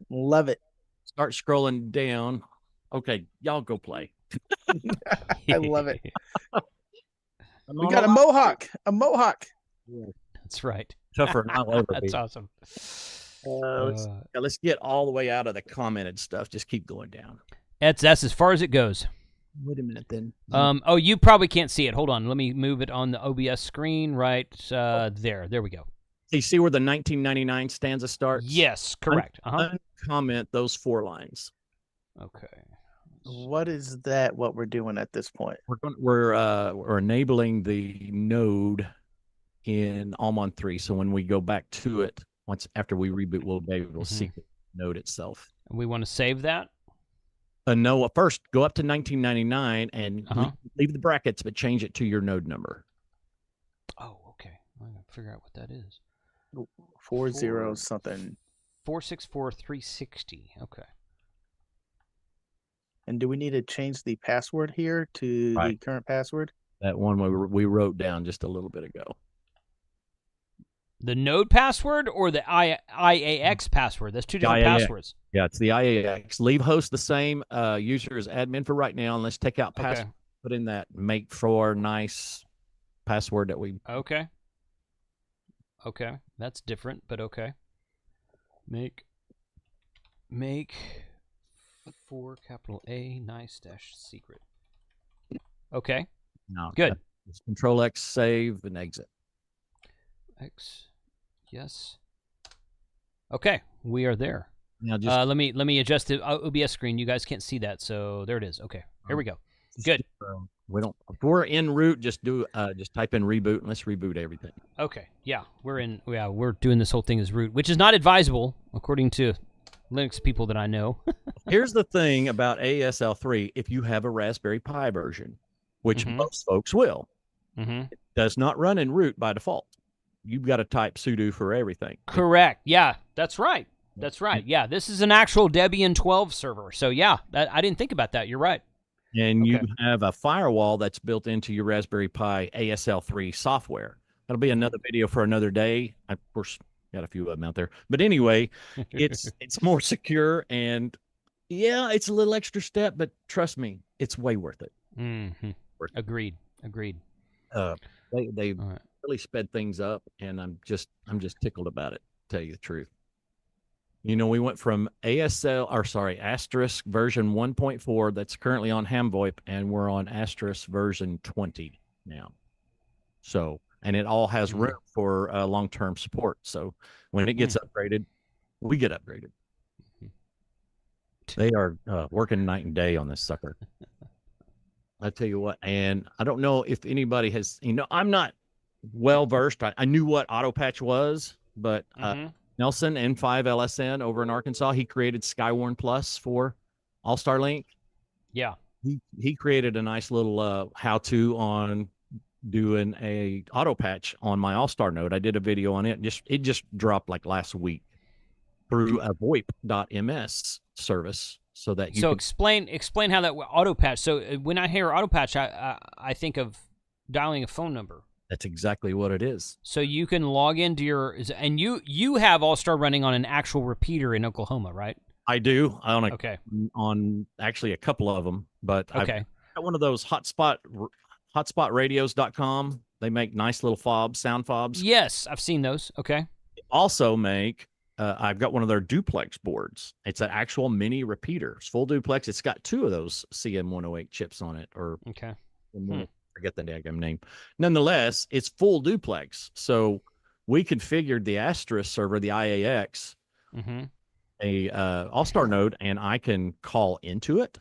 Love it. start scrolling down. Okay, y'all go play. I love it. I'm We on got a mohawk. A mohawk. That's right. Tougher than I'll ever be. That's awesome. Let's get all the way out of the commented stuff. Just keep going down. That's as far as it goes. Wait a minute then. Oh, you probably can't see it. Hold on. Let me move it on the OBS screen right there. There we go. So you see where the 1999 stanza starts? Yes, correct. Uncomment those 4 lines. Okay. What is that? What we're doing at this point? We're enabling the node in Allmon 3. So when we go back to it, after we reboot, we'll be able to see the node itself. And we want to save that? No, first go up to 1999 and leave the brackets, but change it to your node number. Oh, okay. I'm going to figure out what that is. 40 something. 464360. Okay. And do we need to change the password here to the current password? That one we wrote down just a little bit ago. The node password or the IAX password? That's 2 different passwords. Yeah, it's the IAX. Leave host the same user as admin for right now, and let's take out password. Put in that make for nice password that we. Okay. Okay, that's different, but okay. Make for capital A nice dash secret. Okay. No, good. Control X, save and exit. X, yes. Okay, we are there. Now just let me adjust the OBS screen. You guys can't see that, so there it is. Okay, here we go. Good. We don't. If we're en route, just type in reboot and let's reboot everything. Okay. Yeah, we're doing this whole thing as root, which is not advisable according to Linux people that I know. Here's the thing about ASL 3: if you have a Raspberry Pi version, which most folks will, it does not run in root by default. You've got to type sudo for everything. Correct. Yeah, that's right. That's right. Yeah, this is an actual Debian 12 server. So yeah, I didn't think about that. You're right. And you have a firewall that's built into your Raspberry Pi ASL 3 software. That'll be another video for another day. I, of course, got a few of them out there. But anyway, it's more secure, and yeah, it's a little extra step, but trust me, it's way worth it. Agreed. They really sped things up, and I'm just tickled about it, to tell you the truth. You know, we went from Asterisk version 1.4 that's currently on HamVoIP, and we're on Asterisk version 20 now. So, and it all has room for long-term support. So when it gets upgraded, we get upgraded. They are working night and day on this sucker. I tell you what, and I don't know if anybody has, I'm not well-versed. I knew what AutoPatch was, but Nelson, N5 LSN over in Arkansas, he created Skywarn Plus for Allstar Link. Yeah. He created a nice little how-to on doing a auto patch on my Allstar node. I did a video on it. It just dropped like last week through a VoIP.ms service, so that you explain how that auto patch. So when I hear auto patch, I think of dialing a phone number. That's exactly what it is. So you can log into and you have Allstar running on an actual repeater in Oklahoma, right? I do. On actually a couple of them, but I've got one of those hotspotradios.com. They make nice little sound fobs. Yes, I've seen those. Okay. They also make, I've got one of their duplex boards. It's an actual mini repeater. It's full duplex. It's got 2 of those CM108 chips on it, or forget the daggum name. Nonetheless, it's full duplex. So we configured the Asterisk server, the IAX, a Allstar node, and I can call into it,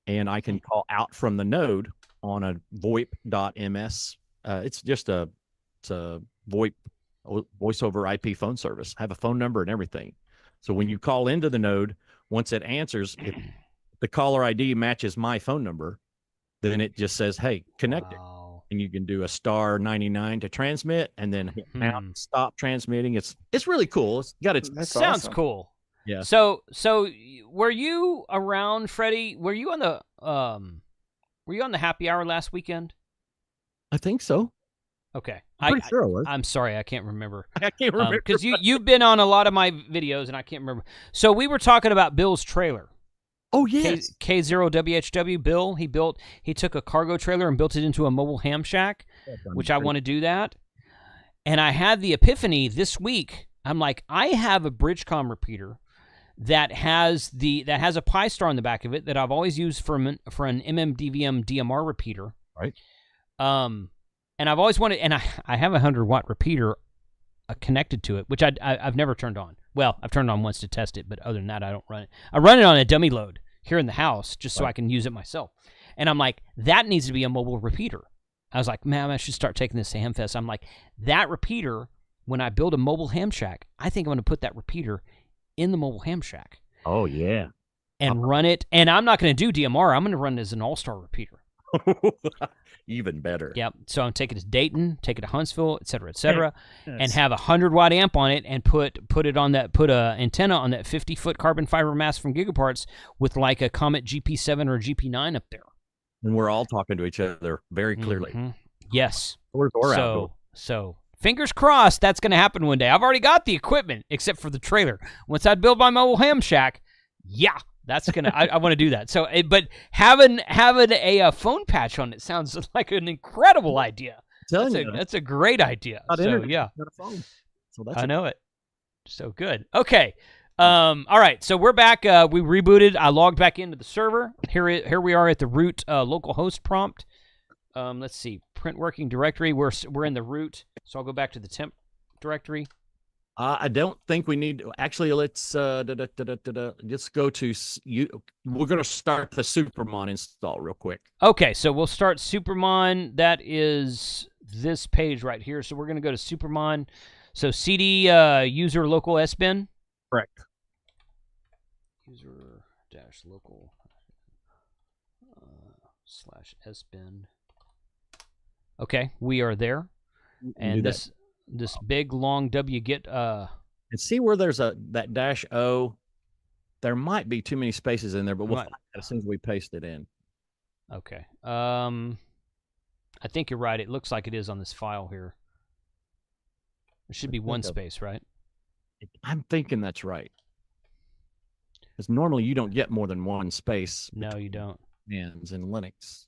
and I can call out from the node on a VoIP.ms. It's just a VoIP, voice over IP phone service. I have a phone number and everything. So when you call into the node, once it answers, if the caller ID matches my phone number, then it just says, hey, connected. Wow. And you can do a *99 to transmit, and then hit pound, stop transmitting. It's really cool. It's got its sounds awesome. Cool. Yeah. So were you around, Freddie? Were you on the happy hour last weekend? I think so. Okay. I'm pretty sure it was. I'm sorry, I can't remember. I can't remember. Because you've been on a lot of my videos, and I can't remember. So we were talking about Bill's trailer. Oh, yes. K0WHW Bill. He took a cargo trailer and built it into a mobile ham shack, which I want to do that. And I had the epiphany this week. I'm like, I have a Bridgecom repeater that has a Pi Star on the back of it that I've always used for an MMDVM DMR repeater. Right. And I've always wanted, and I have a 100-watt repeater connected to it, which I've never turned on. Well, I've turned it on once to test it, but other than that, I don't run it. I run it on a dummy load here in the house just so I can use it myself. And I'm like, that needs to be a mobile repeater. I was like, man, I should start taking this to Hamfest. I'm like, that repeater, when I build a mobile ham shack, I think I'm going to put that repeater in the mobile ham shack. Oh, yeah. And run it. And I'm not going to do DMR. I'm going to run it as an Allstar repeater. Even better. Yep. So I'm taking it to Dayton, take it to Huntsville, et cetera, and have a 100-watt amp on it and put a antenna on that 50-foot carbon fiber mast from Gigaparts with like a Comet GP7 or GP9 up there. And we're all talking to each other very clearly. Mm-hmm. Yes. So fingers crossed that's going to happen one day. I've already got the equipment except for the trailer. Once I build my mobile ham shack, yeah, that's going to I want to do that. So but having a phone patch on it sounds like an incredible idea. That's a great idea. So yeah. So that's I know it. So good. Okay. All right, so we're back. We rebooted. I logged back into the server. Here we are at the root localhost prompt. Let's see, print working directory. We're in the root, so I'll go back to the temp directory. I don't think we need. Actually, let's go to you. We're going to start the Supermon install real quick. Okay, so we'll start Supermon. That is this page right here. So we're going to go to Supermon. So cd user local sbin. Correct. User-local /sbin. Okay, we are there. And this big long wget and see where there's that -O. There might be too many spaces in there, but we'll find out as soon as we paste it in. Okay. I think you're right. It looks like it is on this file here. There should be one space, right? I'm thinking that's right. Because normally you don't get more than one space. No, you don't. Hands in Linux.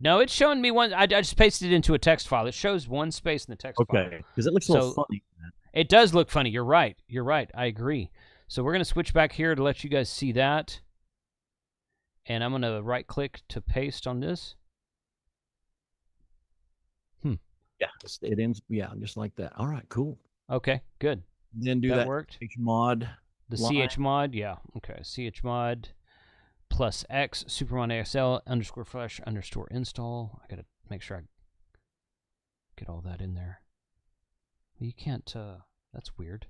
No, it's showing me one. I just pasted it into a text file. It shows one space in the text file. Okay, because it looks a little funny. It does look funny. You're right. I agree. So we're going to switch back here to let you guys see that. And I'm going to right-click to paste on this. Yeah, it ends. Yeah, just like that. All right, cool. Okay, good. Then do that worked. chmod. The chmod, yeah. Okay, chmod plus X Supermon ASL _fresh_install. I gotta make sure I get all that in there. You can't. That's weird.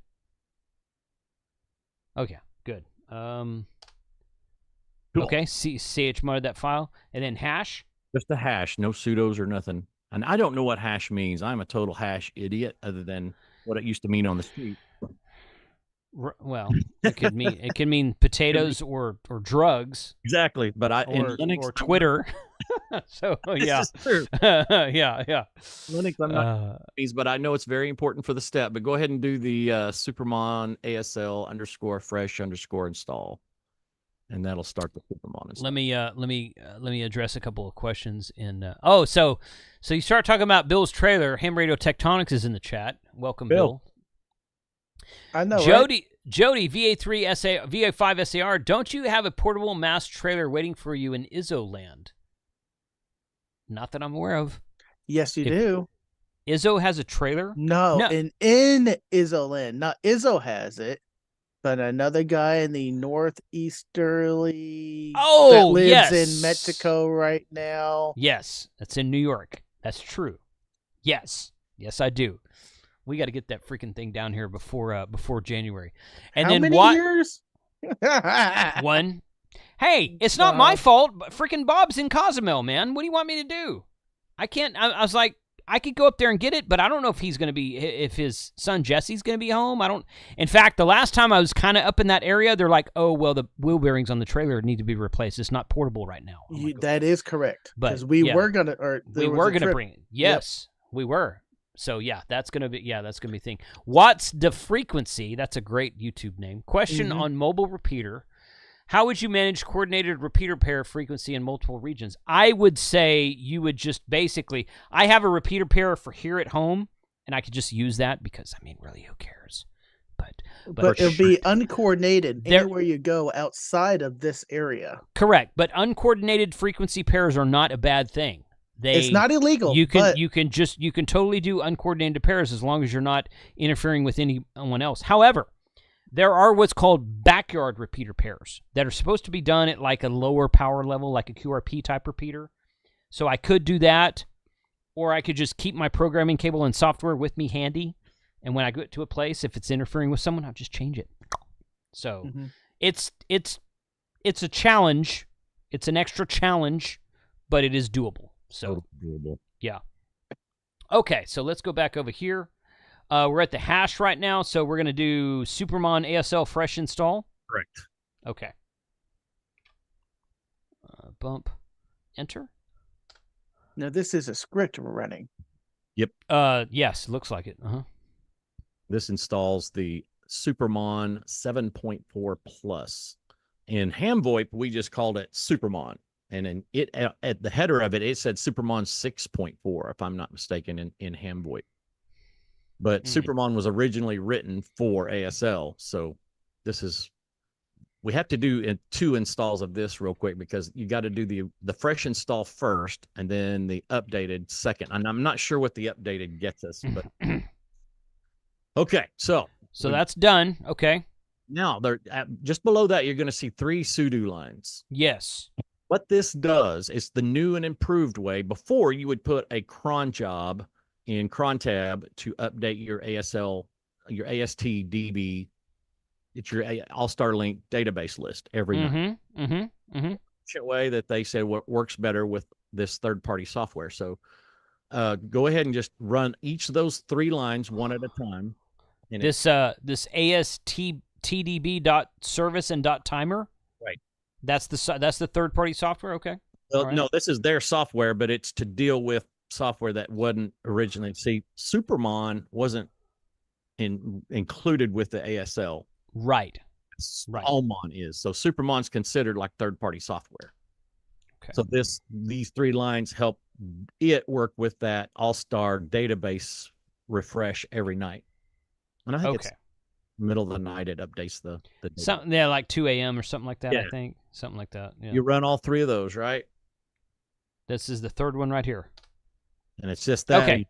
Okay, good. Cool. Okay, chmod that file, and then hash. Just a hash, no sudos or nothing. And I don't know what hash means. I'm a total hash idiot, other than what it used to mean on the street. Well, it could mean potatoes or drugs. Exactly, but in Linux or Twitter. So yeah, this is true. yeah. Linux, I'm not, but I know it's very important for the step. But go ahead and do the Supermon ASL _fresh_install, and that'll start the Supermon install. Let me address a couple of questions in. So you start talking about Bill's trailer. Ham Radio Tectonics is in the chat. Welcome, Bill. I know, Jody, VA5 SAR, don't you have a portable mass trailer waiting for you in Izzo land? Not that I'm aware of. Yes, you do. Izzo has a trailer? No. In Izzo land. Not Izzo has it, but another guy in the northeasterly that lives in Mexico right now. Yes, that's in New York. That's true. Yes, I do. We got to get that freaking thing down here before January. And How then many years? One. Hey, it's not my fault. But freaking Bob's in Cozumel, man. What do you want me to do? I can't. I was like, I could go up there and get it, but I don't know if he's going to be, if his son Jesse's going to be home. I don't. In fact, the last time I was kind of up in that area, they're like, oh, well, the wheel bearings on the trailer need to be replaced. It's not portable right now. That is correct. But we were going to, bring it. Yes, we were. So yeah, that's gonna be a thing. What's the frequency? That's a great YouTube name. Question on mobile repeater. How would you manage coordinated repeater pair frequency in multiple regions? I would say you would just basically, I have a repeater pair for here at home, and I could just use that because, I mean, really, who cares? But it'll be uncoordinated anywhere you go outside of this area. Correct, but uncoordinated frequency pairs are not a bad thing. It's not illegal. You can totally do uncoordinated pairs as long as you're not interfering with anyone else. However, there are what's called backyard repeater pairs that are supposed to be done at like a lower power level, like a QRP type repeater. So I could do that, or I could just keep my programming cable and software with me handy. And when I go to a place, if it's interfering with someone, I'll just change it. So it's a challenge. It's an extra challenge, but it is doable. So doable. Yeah. Okay, so let's go back over here. We're at the hash right now, so we're going to do Supermon ASL fresh install. Correct. Okay. Bump. Enter. Now, this is a script we're running. Yep. Yes, looks like it. This installs the Supermon 7.4 Plus. In HamVoIP, we just called it Supermon. And then at the header of it, it said Supermon 6.4, if I'm not mistaken, in HamVoIP. But Supermon was originally written for ASL. So we have to do 2 installs of this real quick because you got to do the fresh install first and then the updated second. And I'm not sure what the updated gets us, but okay. So that's done. Okay. Now just below that, you're going to see 3 sudo lines. Yes. What this does is the new and improved way. Before, you would put a cron job in cron tab to update your ASL, your ASTDB. It's your Allstar Link database list every night. Way that they said what works better with this third-party software. So go ahead and just run each of those 3 lines one at a time. And this ASTDB.service and .timer. Right. That's the third-party software. Okay. Well, right. No, this is their software, but it's to deal with software that wasn't originally. See, Supermon wasn't included with the ASL. Right. Allmon is. So Supermon's considered like third-party software. Okay. So these 3 lines help it work with that Allstar database refresh every night. And I think it's middle of the night it updates the something like 2 a.m. or something like that. I think something like that. Yeah. You run all 3 of those, right? This is the third one right here, and it's just that. Okay.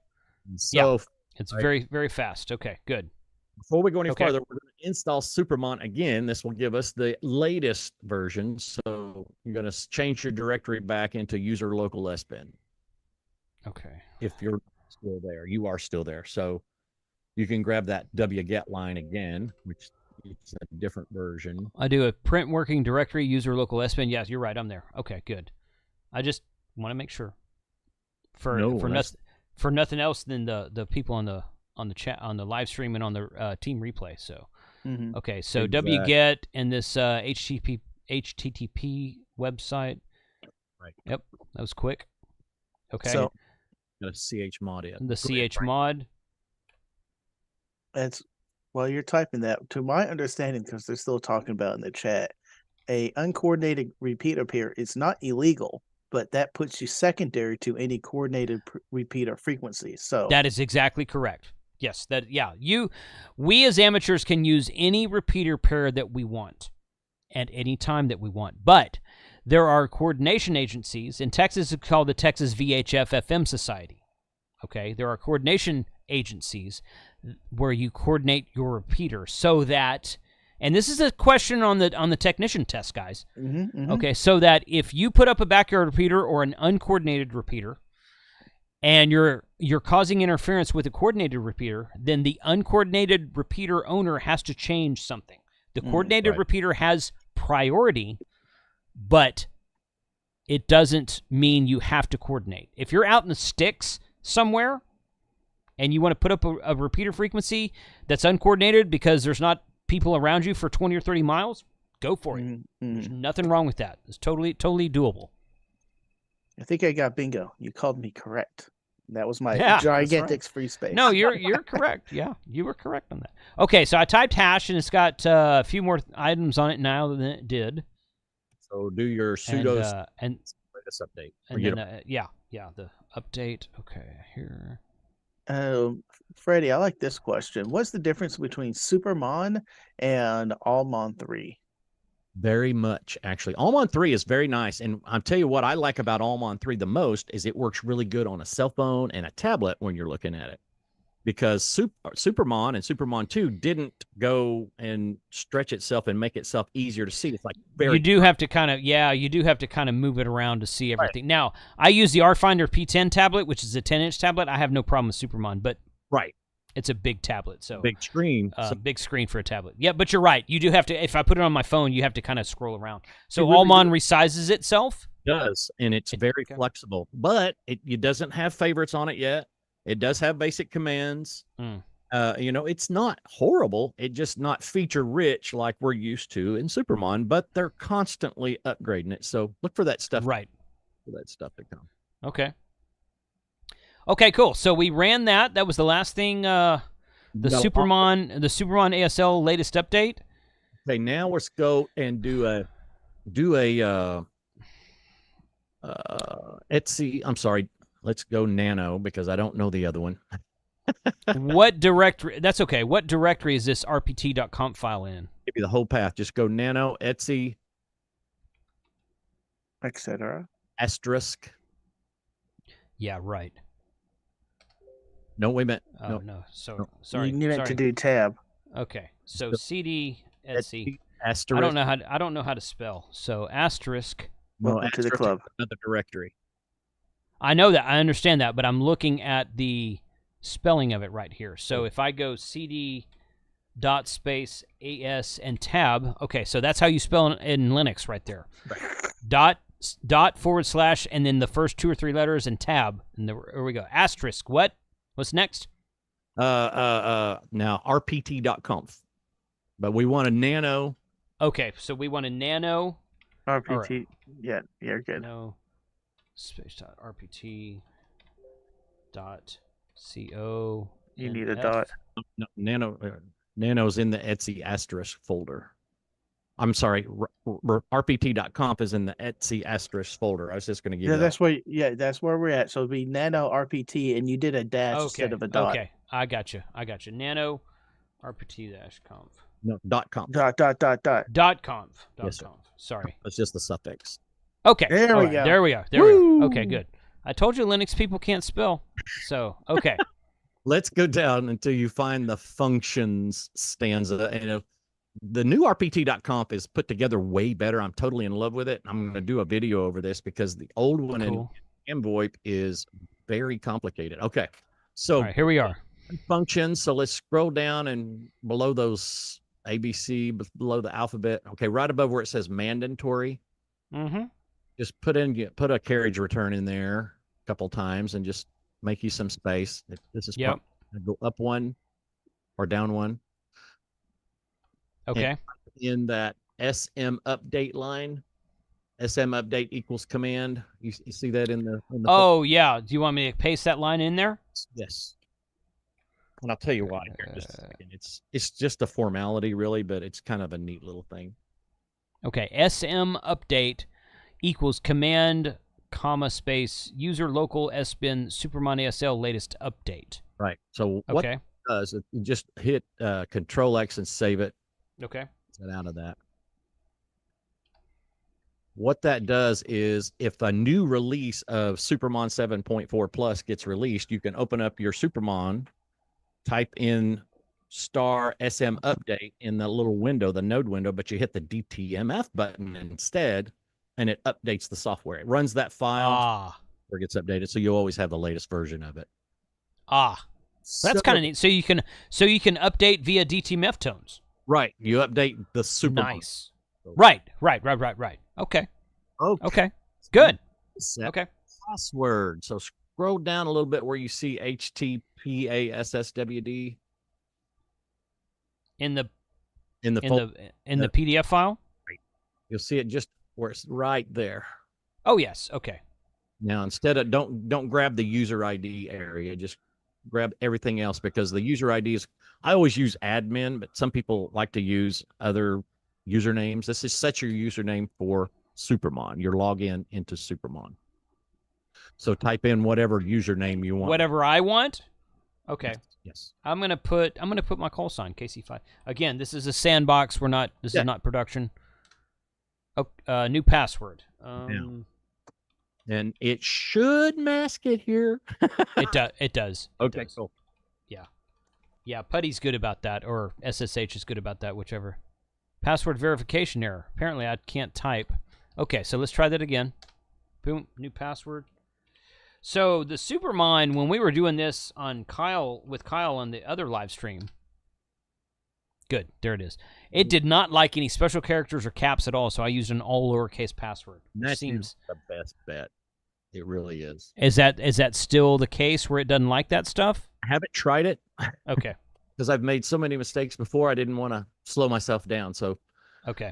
So it's very, very fast. Okay, good. Before we go any farther, we're going to install Supermon again. This will give us the latest version. So you're going to change your directory back into user local sbin. Okay. If you're still there, you are still there. So you can grab that wget line again, which is a different version. I do a print working directory user local sbin. Yes, you're right. I'm there. Okay, good. I just want to make sure for nothing else than the people on the chat, on the live stream, and on the team replay. So okay, so wget and this HTTP website. Right. Yep, that was quick. Okay. So the chmod in. The chmod. It's while you're typing that, to my understanding, because they're still talking about in the chat, a uncoordinated repeater pair is not illegal, but that puts you secondary to any coordinated repeater frequency. So that is exactly correct. Yes, we as amateurs can use any repeater pair that we want at any time that we want. But there are coordination agencies. In Texas, it's called the Texas VHF FM Society. Okay, there are coordination agencies where you coordinate your repeater so that, and this is a question on the technician test, guys. Okay, so that if you put up a backyard repeater or an uncoordinated repeater, and you're causing interference with a coordinated repeater, then the uncoordinated repeater owner has to change something. The coordinated repeater has priority, but it doesn't mean you have to coordinate. If you're out in the sticks somewhere and you want to put up a repeater frequency that's uncoordinated because there's not people around you for 20 or 30 miles, go for it. There's nothing wrong with that. It's totally doable. I think I got bingo. You called me correct. That was my gigantic free space. No, you're correct. Yeah, you were correct on that. Okay, so I typed hash, and it's got a few more items on it now than it did. So do your sudo and latest update. and then yeah, the update. Okay, here. Freddie, I like this question. What's the difference between Supermon and Allmon 3? Very much, actually. Allmon 3 is very nice. And I'll tell you what I like about Allmon 3 the most is it works really good on a cell phone and a tablet when you're looking at it. Because Supermon and Supermon 2 didn't go and stretch itself and make itself easier to see. It's like you do have to kind of move it around to see everything. Right. Now, I use the RFinder P10 tablet, which is a 10-inch tablet. I have no problem with Supermon, but it's a big tablet, so big screen, big screen for a tablet. Yeah, but you're right. You do have to. If I put it on my phone, you have to kind of scroll around. So really Allmon resizes itself. It does, and it's very flexible, but it doesn't have favorites on it yet. It does have basic commands. It's not horrible. It's just not feature rich like we're used to in Supermon, but they're constantly upgrading it. So look for that stuff. Right. For that stuff to come. Okay. Okay, cool. So we ran that. That was the last thing. The Supermon ASL latest update. Okay, now let's go and do a Etsy. I'm sorry. Let's go Nano because I don't know the other one. What directory? That's okay. What directory is this rpt.conf file in? Give you the whole path. Just go Nano, Etsy, etc. Asterisk. Yeah, right. No, wait a minute. Oh, no. Sorry. You need to do tab. Okay. So CD Etsy. Asterisk. I don't know how to spell. So asterisk. Welcome to the club. Another directory. I know that. I understand that, but I'm looking at the spelling of it right here. So if I go CD dot space AS and tab, okay, so that's how you spell in Linux right there. Right. Dot / and then the first 2 or 3 letters and tab. And there we go. Asterisk. What's next? Now rpt.conf. But we want a nano. Okay, so we want a nano. RPT. Right. Yeah, you're good. Nano space dot rpt dot co. You need a dot. No, nano's in the Etsy asterisk folder. I'm sorry, rpt.conf is in the Etsy asterisk folder. I was just going to give you that's where we're at. So it'd be nano rpt, and you did a dash instead of a dot. Okay, I got you. Nano rpt-conf. No, .conf. Dot. .conf. Yes, .conf. Sorry. It's just the suffix. Okay. There we go. There we are. Okay, good. I told you Linux people can't spell. So, okay. Let's go down until you find the functions stanza. And the new rpt.conf is put together way better. I'm totally in love with it. I'm going to do a video over this because the old one in VoIP is very complicated. Okay. So all right, here we are. Functions. So let's scroll down and below those ABC, below the alphabet. Okay. Right above where it says mandatory. Mm-hmm. Just put a carriage return in there a couple times and just make you some space. This is go up 1 or down 1. Okay. And in that SM update line, SM update equals command. You see that in the oh yeah. Do you want me to paste that line in there? Yes. And I'll tell you why here in just a second. It's just a formality really, but it's kind of a neat little thing. Okay. SM update equals command space user local sbin Supermon ASL latest update. Right. So what it does is you just hit Control X and save it. Okay. Get out of that. What that does is if a new release of Supermon 7.4 Plus gets released, you can open up your Supermon, type in star SM update in the little window, the node window, but you hit the DTMF button instead, and it updates the software. It runs that file where it gets updated, so you'll always have the latest version of it. That's kind of neat. So you can update via DTMF tones. Right. You update the Supermon. Nice. Right. Okay. Good. Okay. Password. So scroll down a little bit where you see HTTPASSWD. In the PDF file? Right. You'll see it just where it's right there. Oh yes. Okay. Now instead of don't grab the user ID area, just grab everything else because the user ID is, I always use admin, but some people like to use other usernames. This is set your username for Supermon, your login into Supermon. So type in whatever username you want. Whatever I want. Okay. Yes. I'm gonna put my call sign KC5. Again, this is a sandbox. This is not production. Oh, new password. And it should mask it here. It does. Okay, cool. Yeah, Putty's good about that, or SSH is good about that, whichever. Password verification error. Apparently, I can't type. Okay, so let's try that again. Boom, new password. So the Supermon, when we were doing this on with Kyle on the other live stream, good, there it is. It did not like any special characters or caps at all, so I used an all lowercase password. That seems the best bet. It really is. Is that still the case where it doesn't like that stuff? I haven't tried it. Okay. Because I've made so many mistakes before, I didn't want to slow myself down. So, okay.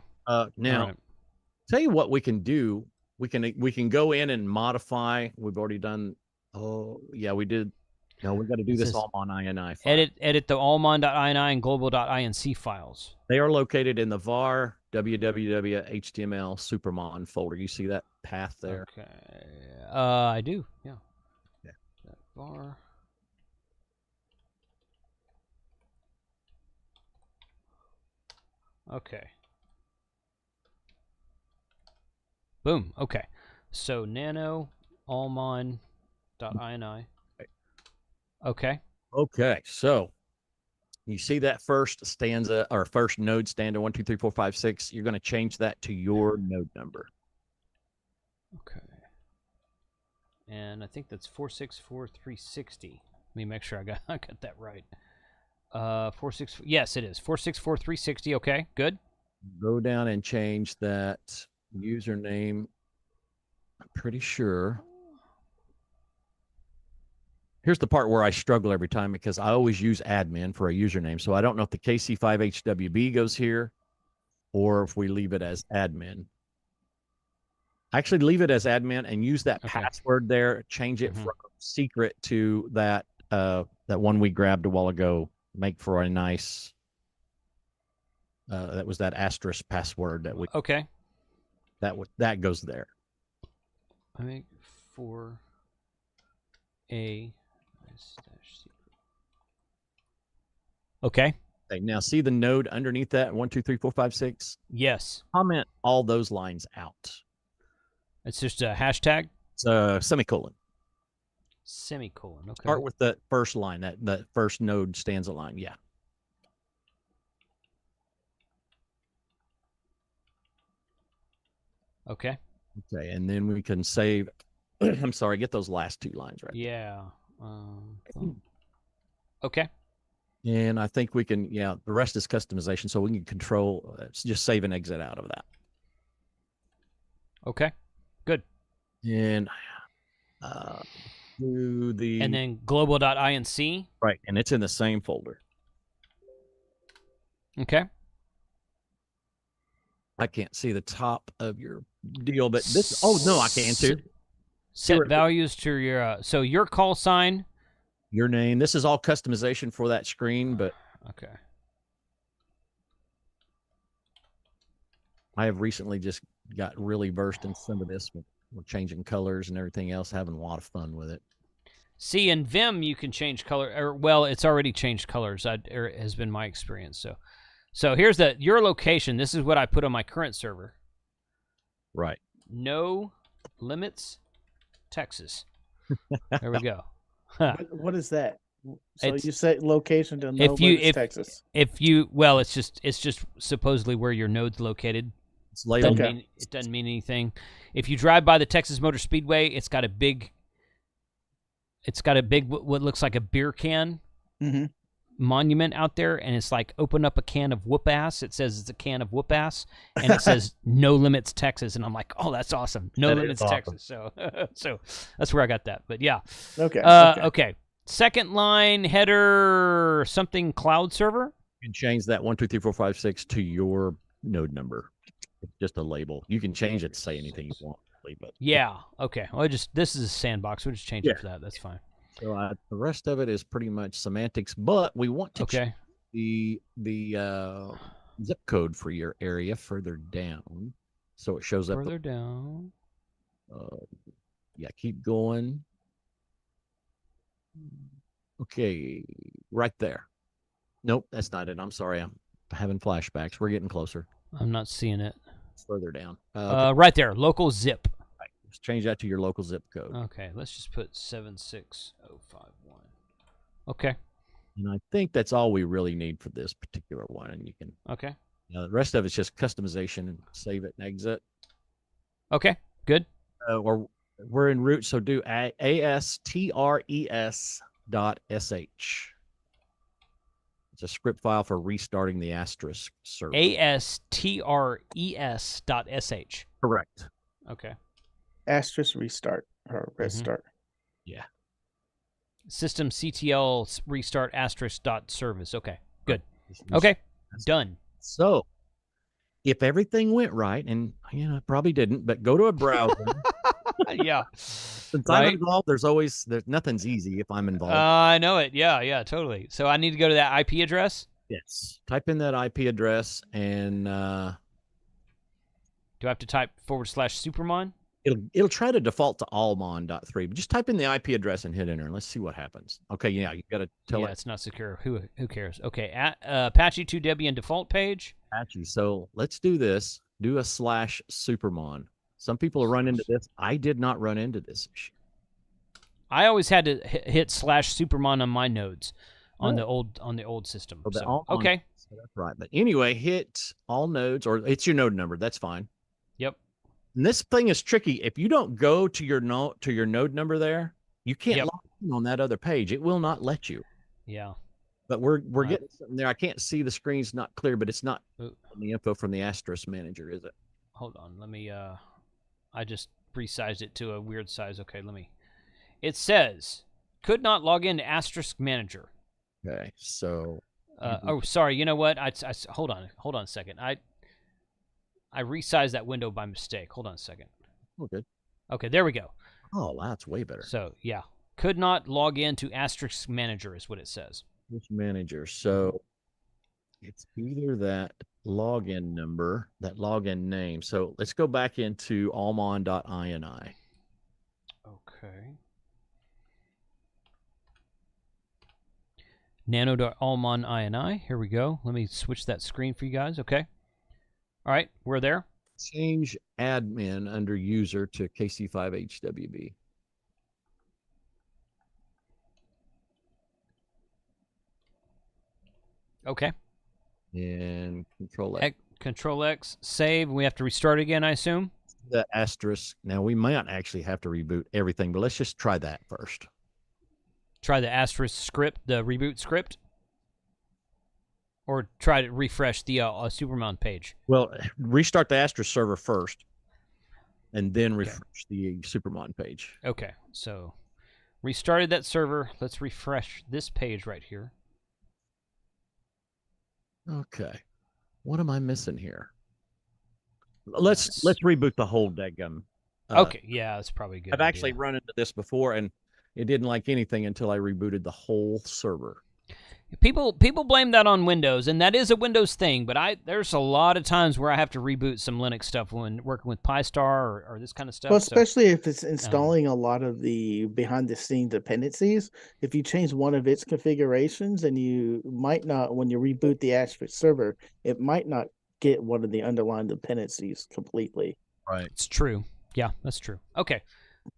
Now, tell you what we can do. We can go in and modify. We've already done. Oh, yeah, we did. No, we got to do this Allmon INI file. Edit the Allmon.ini and global.inc files. They are located in the var www.html Supermon folder. You see that path there? Okay. I do. Yeah. Var. Okay. Boom. Okay. So nano allmon.ini. Okay. Okay. So you see that first stanza or first node stanza 1, 2, 3, 4, 5, 6. You're going to change that to your node number. Okay. And I think that's 464,360. Let me make sure I got that right. 46. Yes, it is 464,360. Okay, good. Go down and change that username. I'm pretty sure. Here's the part where I struggle every time because I always use admin for a username. So I don't know if the KC5HWB goes here or if we leave it as admin. Actually, leave it as admin and use that password there. Change it from secret to that one we grabbed a while ago. Make for a nice. That was that asterisk password that we. Okay. That goes there. I make for a secret. Okay. Okay. Now see the node underneath that 1, 2, 3, 4, 5, 6. Yes. Comment all those lines out. It's just a hashtag. It's a semicolon. Semicolon. Okay. Start with the first line, that first node stanza line. Yeah. Okay. Okay, and then we can save. I'm sorry, get those last two lines right. Yeah. Okay. And I think we can. Yeah, the rest is customization, so we can control. Just save and exit out of that. Okay. Good. And do the and then global.inc. Right, and it's in the same folder. Okay. I can't see the top of your deal, but this. Oh no, I can too. Set values to your so your call sign, your name. This is all customization for that screen, but okay. I have recently just got really versed in some of this. We're changing colors and everything else, having a lot of fun with it. See, in Vim you can change color, or well, it's already changed colors. Has been my experience. So here's your location. This is what I put on my current server. Right. No limits, Texas. There we go. What is that? So you set location to no limits, Texas. Well, it's just supposedly where your node's located. It's labeled. It doesn't mean anything. If you drive by the Texas Motor Speedway, it's got a big what looks like a beer can monument out there, and it's like open up a can of whoop ass. It says it's a can of whoop ass, and it says no limits Texas, and I'm like, oh, that's awesome. No limits Texas. So that's where I got that. But yeah. Okay. Second line header something cloud server. You can change that 1, 2, 3, 4, 5, 6 to your node number. It's just a label. You can change it to say anything you want. But yeah. Okay. Well, this is a sandbox. We'll just change it for that. That's fine. So the rest of it is pretty much semantics, but we want to change the zip code for your area further down. So it shows up. Further down. Yeah, keep going. Okay, right there. Nope, that's not it. I'm sorry. I'm having flashbacks. We're getting closer. I'm not seeing it. It's further down. Right there, local zip. Right. Let's change that to your local zip code. Okay, let's just put 76051. Okay. And I think that's all we really need for this particular one. And you can. Okay. The rest of it's just customization and save it and exit. Okay, good. Or we're en route, so do ASTRES.sh. It's a script file for restarting the asterisk server. ASTRES.sh. Correct. Okay. Asterisk restart or restart. Yeah. System CTL restart asterisk dot service. Okay, good. Okay, done. So, if everything went right, and it probably didn't, but go to a browser. Yeah. Since I'm involved, there's nothing's easy if I'm involved. I know it. Yeah, totally. So I need to go to that IP address? Yes. Type in that IP address and do I have to type /Supermon? It'll try to default to Allmon.3, but just type in the IP address and hit enter and let's see what happens. Okay, yeah, you got to tell it. It's not secure. Who cares? Okay, Apache 2 Debian default page. Apache. So let's do this. Do a /Supermon. Some people run into this. I did not run into this issue. I always had to hit /Supermon on my nodes on the old system. So, okay. So that's right. But anyway, hit all nodes, or it's your node number. That's fine. Yep. And this thing is tricky. If you don't go to your node number there, you can't log in on that other page. It will not let you. Yeah. But we're getting something there. I can't see the screen's not clear, but it's not the info from the asterisk manager, is it? Hold on. Let me I just resized it to a weird size. Okay, it says could not log into asterisk manager. Okay, so oh, sorry. You know what? I hold on a second. I resized that window by mistake. Hold on a second. Oh, good. Okay, there we go. Oh, that's way better. So yeah, could not log into asterisk manager is what it says. Which manager? So it's either that login number, that login name. So let's go back into allmon.ini. Okay. Nano.allmon.ini. Here we go. Let me switch that screen for you guys. Okay. All right, we're there. Change admin under user to KC5HWB. Okay. And Control X. Control X. Save. We have to restart again, I assume. The asterisk. Now we might actually have to reboot everything, but let's just try that first. Try the asterisk script, the reboot script, or try to refresh the Supermon page. Well, restart the asterisk server first, and then refresh the Supermon page. Okay, so restarted that server. Let's refresh this page right here. Okay, what am I missing here? Let's reboot the whole daggum. Okay, yeah, that's probably good. I've actually run into this before, and it didn't like anything until I rebooted the whole server. People blame that on Windows, and that is a Windows thing, but there's a lot of times where I have to reboot some Linux stuff when working with PyStar or this kind of stuff. Well, especially if it's installing a lot of the behind-the-scenes dependencies. If you change one of its configurations, and you might not, when you reboot the asterisk server, it might not get one of the underlying dependencies completely. Right. It's true. Yeah, that's true. Okay.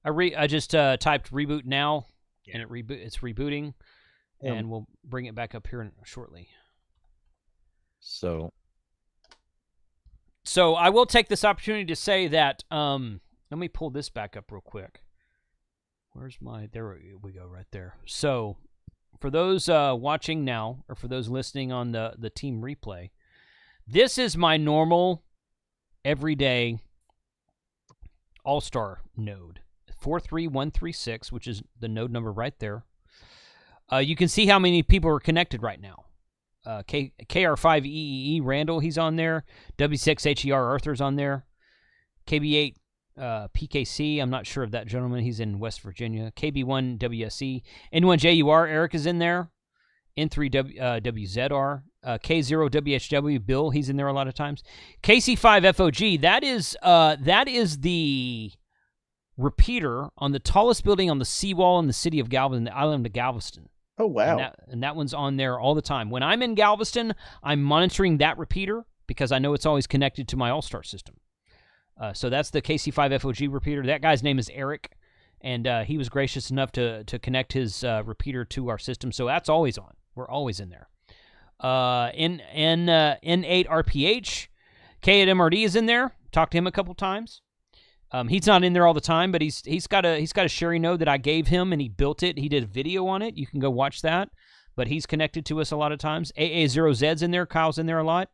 I just typed reboot now, and it's rebooting. And we'll bring it back up here shortly. So I will take this opportunity to say that, let me pull this back up real quick. There we go, right there. So for those watching now, or for those listening on the team replay, this is my normal, everyday Allstar node, 43136, which is the node number right there. You can see how many people are connected right now. KR5EEE Randall, he's on there. W6HER Arthur's on there. KB8 PKC, I'm not sure of that gentleman. He's in West Virginia. KB1 WSE. N1JUR, Eric is in there. N3WZR. K0WHW Bill, he's in there a lot of times. KC5FOG, that is the repeater on the tallest building on the seawall in the city of Galveston, the island of Galveston. Oh, wow. And that one's on there all the time. When I'm in Galveston, I'm monitoring that repeater because I know it's always connected to my Allstar system. So that's the KC5FOG repeater. That guy's name is Eric, and he was gracious enough to connect his repeater to our system. So that's always on. We're always in there. N8RPH, K at MRD is in there. Talked to him a couple times. He's not in there all the time, but he's got a Sherry node that I gave him, and he built it. He did a video on it. You can go watch that. But he's connected to us a lot of times. AA0Z's in there. Kyle's in there a lot.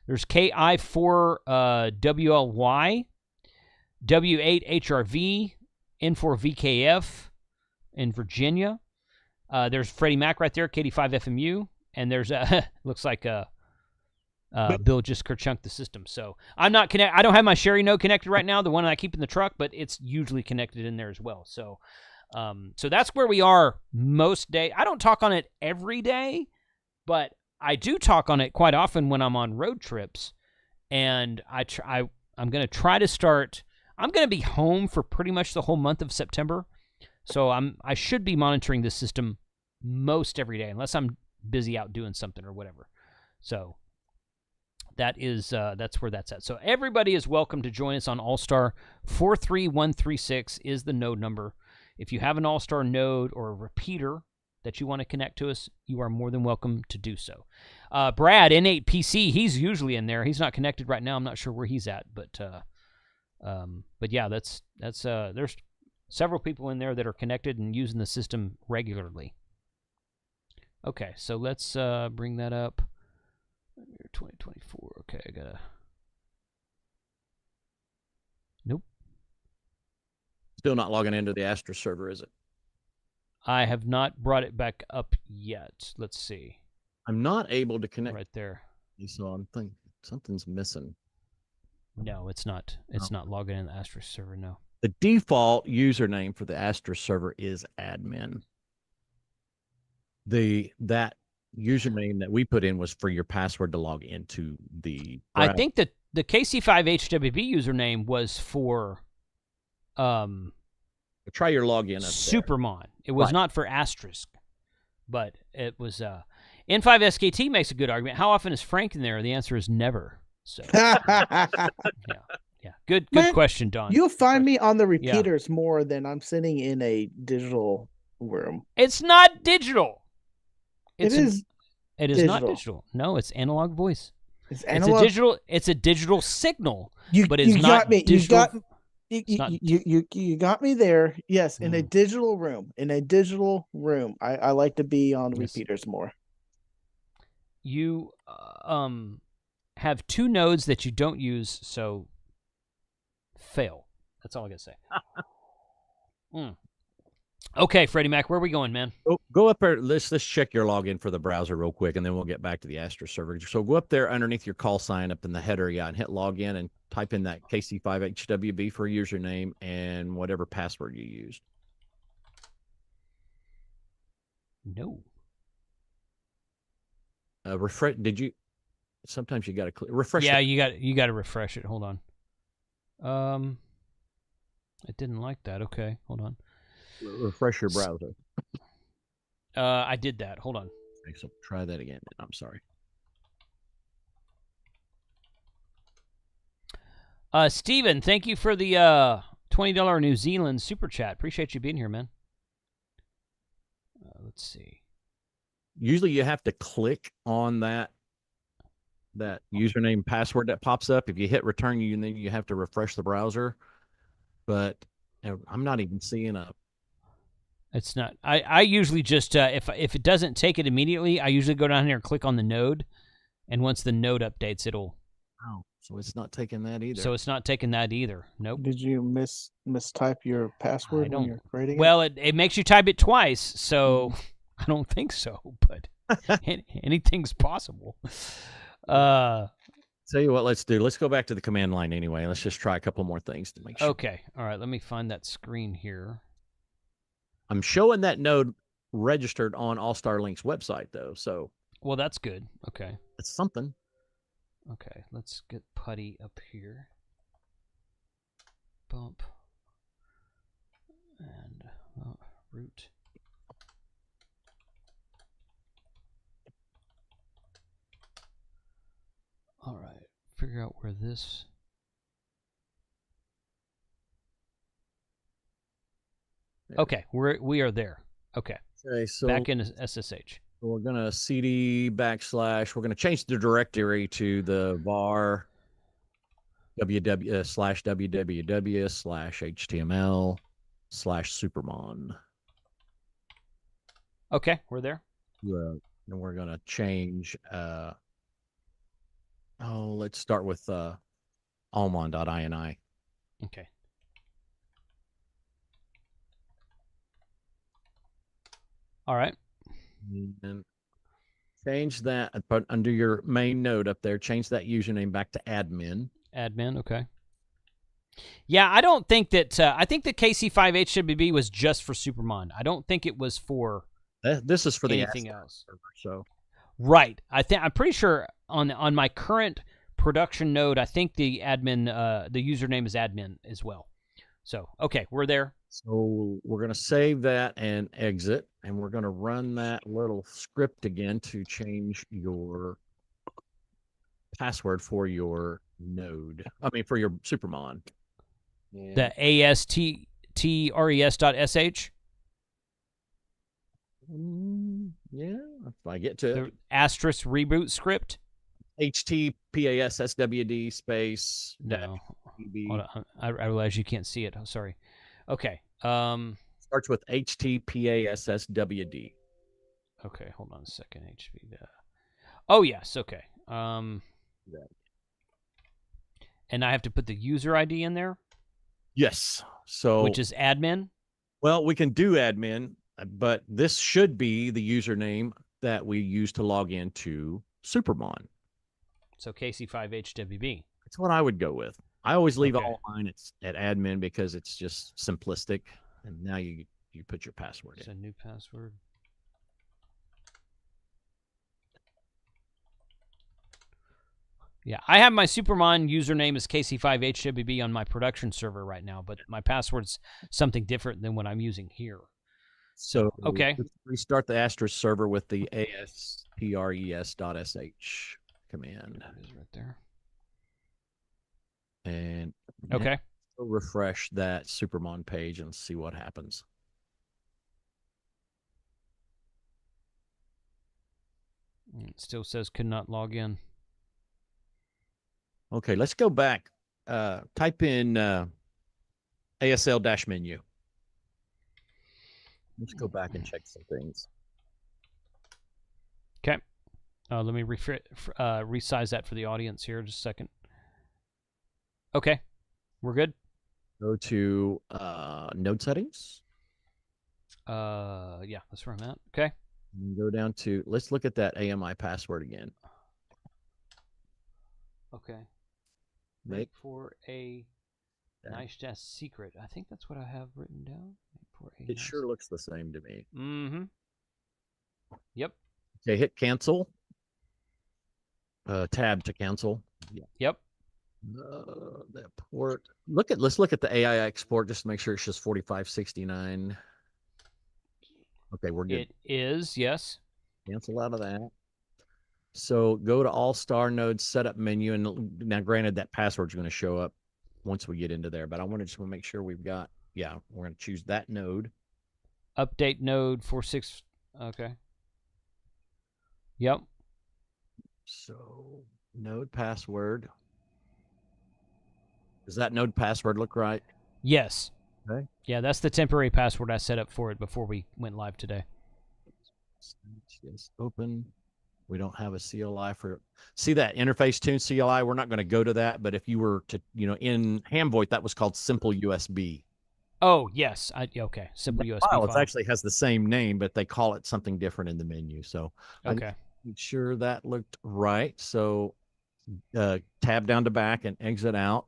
There's KI4WLY, W8HRV, N4VKF in Virginia. There's Freddie Mac right there, KD5FMU, and there's looks like Bill just kerchunked the system. So I'm not connect. I don't have my Sherry node connected right now, the one I keep in the truck, but it's usually connected in there as well. So that's where we are most day. I don't talk on it every day, but I do talk on it quite often when I'm on road trips, and I'm going to try to start. I'm going to be home for pretty much the whole month of September, so I should be monitoring this system most every day, unless I'm busy out doing something or whatever. So that's where that's at. So everybody is welcome to join us on Allstar. 43136 is the node number. If you have an Allstar node or a repeater that you want to connect to us, you are more than welcome to do so. Brad, N8PC, he's usually in there. He's not connected right now. I'm not sure where he's at, but yeah, that's there's several people in there that are connected and using the system regularly. Okay, so let's bring that up. 2024. Okay, I gotta. Nope. Still not logging into the Astra server, is it? I have not brought it back up yet. Let's see. I'm not able to connect right there. So I'm thinking something's missing. No, it's not. It's not logging in the Astra server. No. The default username for the Astra server is admin. That username that we put in was for your password to log into the browser. I think that the KC5HWB username was for try your login up Supermon. There. It was not for Asterisk, but it was N5SKT makes a good argument. How often is Frank in there? The answer is never. So yeah. Good question, Don. You'll find me on the repeaters more than I'm sitting in a digital room. It's not digital. It is not digital. No, it's analog voice. It's analog. It's a digital signal. But it's not digital. You got me there. Yes, in a digital room. I like to be on repeaters more. You have two nodes that you don't use, so fail. That's all I gotta say. Okay, Freddie Mac, where are we going, man? Go up there. Let's check your login for the browser real quick, and then we'll get back to the Astra server. So go up there underneath your call sign up in the header, and hit login and type in that KC5HWB for a username and whatever password you used. No. Refresh. Did you? Sometimes you got to refresh. Yeah, you got to refresh it. Hold on. It didn't like that. Okay, hold on. Refresh your browser. I did that. Hold on. Okay, so try that again. I'm sorry. Steven, thank you for the $20 New Zealand super chat. Appreciate you being here, man. Let's see. Usually you have to click on that username password that pops up. If you hit return, then you have to refresh the browser. But I'm not even seeing a. It's not. I usually just if it doesn't take it immediately, I usually go down here and click on the node, and once the node updates, it'll. Oh, so it's not taking that either. So it's not taking that either. Nope. Did you mistype your password when you're creating it? Well, it makes you type it twice, so I don't think so. But anything's possible. Tell you what, let's do. Let's go back to the command line anyway. Let's just try a couple more things to make sure. Okay. All right. Let me find that screen here. I'm showing that node registered on Allstar Link's website, though. So. Well, that's good. Okay. It's something. Okay, let's get putty up here. Bump. And root. All right, figure out where this. Okay, we are there. Okay. Okay, so back in SSH. We're gonna cd / we're gonna change the directory to the var www/html/supermon. Okay, we're there. And we're gonna change. Let's start with allmon.ini. Okay. All right. And change that under your main node up there. Change that username back to admin. Admin, okay. Yeah, I don't think that. I think the KC5HWB was just for Supermon. I don't think it was for. This is for the anything else. Server, so. Right. I'm pretty sure on my current production node, I think the admin, the username is admin as well. So okay, we're there. So we're going to save that and exit, and we're going to run that little script again to change your password for your node. I mean, for your Supermon. And the ASTRES.sh. Yeah, if I get to the asterisk reboot script. HTPASSWD space. No, I realize you can't see it. I'm sorry. Okay. Starts with HTPASSWD. Okay, hold on a second. HV. Oh yes. Okay. And I have to put the user ID in there. Yes. So which is admin. Well, we can do admin, but this should be the username that we use to log into Supermon. So KC5HWB. That's what I would go with. I always leave all mine at admin because it's just simplistic. And now you put your password in. A new password. Yeah, I have my Supermon username as KC5HWB on my production server right now, but my password's something different than what I'm using here. So okay, restart the asterisk server with the ASTRES.sh command. It is right there. And okay, we'll refresh that Supermon page and see what happens. It still says could not log in. Okay, let's go back. Type in ASL-menu. Let's go back and check some things. Okay. Let me resize that for the audience here just a second. Okay. We're good. Go to node settings. Yeah, that's where I'm at. Okay. And go down to, let's look at that AMI password again. Okay. Make for a nice secret. I think that's what I have written down. It sure looks the same to me. Mm-hmm. Yep. Okay, hit cancel. Tab to cancel. Yeah. Yep. That port. Let's look at the AI export just to make sure it's just 4569. Okay, we're good. It is, yes. Cancel out of that. So go to Allstar node setup menu, and now granted that password's going to show up once we get into there, but I want to just make sure we've got, we're going to choose that node. Update node 46. Okay. Yep. So node password. Does that node password look right? Yes. Okay. Yeah, that's the temporary password I set up for it before we went live today. Yes, open. We don't have a CLI for. See that interface tune CLI? We're not going to go to that, but if you were to, in Hamvoit, that was called Simple USB. Oh, yes. Okay. Simple USB file. file. It actually has the same name, but they call it something different in the menu. So okay. Make sure that looked right. So tab down to back and exit out.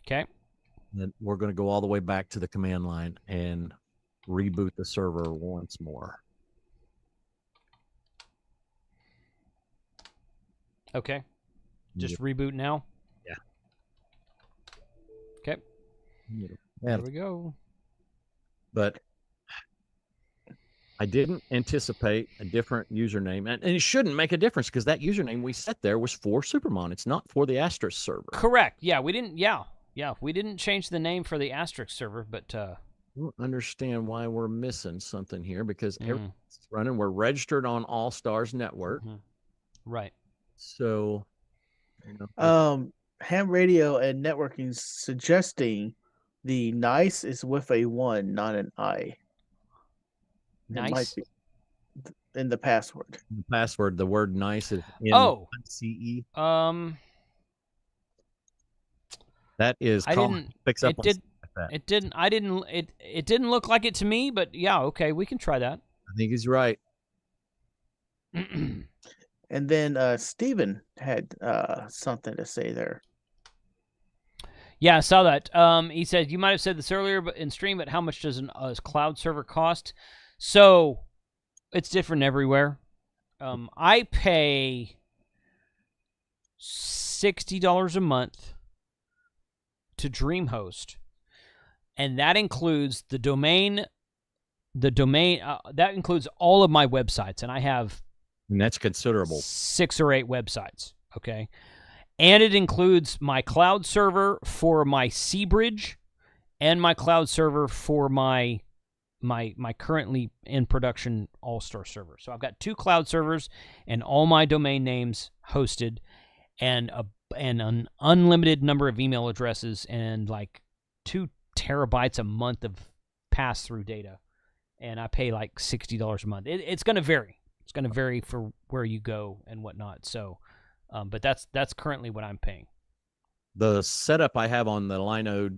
Okay. Then we're going to go all the way back to the command line and reboot the server once more. Okay. Just reboot now? Yeah. Okay. Yeah. There we go. But I didn't anticipate a different username. And it shouldn't make a difference because that username we set there was for Supermon. It's not for the Asterisk server. Correct. Yeah, we didn't. Yeah. We didn't change the name for the Asterisk server, but I don't understand why we're missing something here because everything's running. We're registered on Allstar's network. Right. So, ham radio and networking suggesting the nice is with a 1, not an I. Nice. It might be in the password. The password, the word nice is NCE. That is picks up on that. It didn't look like it to me, but yeah, okay, we can try that. I think he's right. And then Steven had something to say there. Yeah, I saw that. He said, you might have said this earlier but in stream, but how much does a cloud server cost? So it's different everywhere. I pay $60 a month to DreamHost, and that includes the domain. That includes all of my websites, and I have, and that's considerable, 6 or 8 websites. Okay. And it includes my cloud server for my Seabridge and my cloud server for my currently in production Allstar server. So I've got 2 cloud servers and all my domain names hosted and an unlimited number of email addresses and like 2 terabytes a month of pass-through data. And I pay like $60 a month. It's going to vary. It's going to vary for where you go and whatnot. So but that's currently what I'm paying. The setup I have on the Linode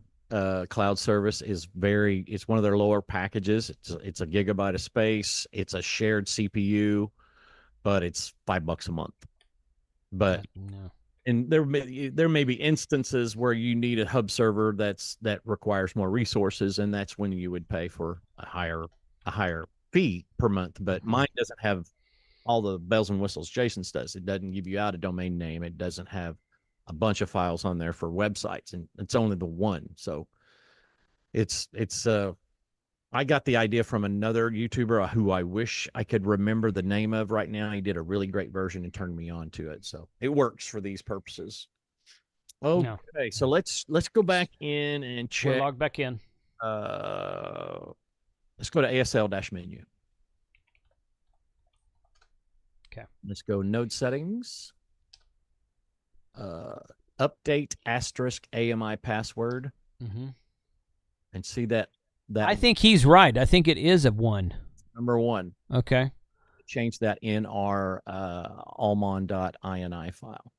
cloud service is it's one of their lower packages. It's a gigabyte of space. It's a shared CPU, but it's $5 a month. But and there may be instances where you need a hub server that requires more resources, and that's when you would pay for a higher fee per month. But mine doesn't have all the bells and whistles Jason's does. It doesn't give you out a domain name. It doesn't have a bunch of files on there for websites, and it's only the one. So it's I got the idea from another YouTuber who I wish I could remember the name of right now. He did a really great version and turned me on to it. So it works for these purposes. Okay, so let's go back in and check. We'll log back in. Let's go to ASL-menu. Okay. Let's go node settings. Update asterisk AMI password. And see that. I think he's right. I think it is a 1. Number 1. Okay. Change that in our allmon.ini file.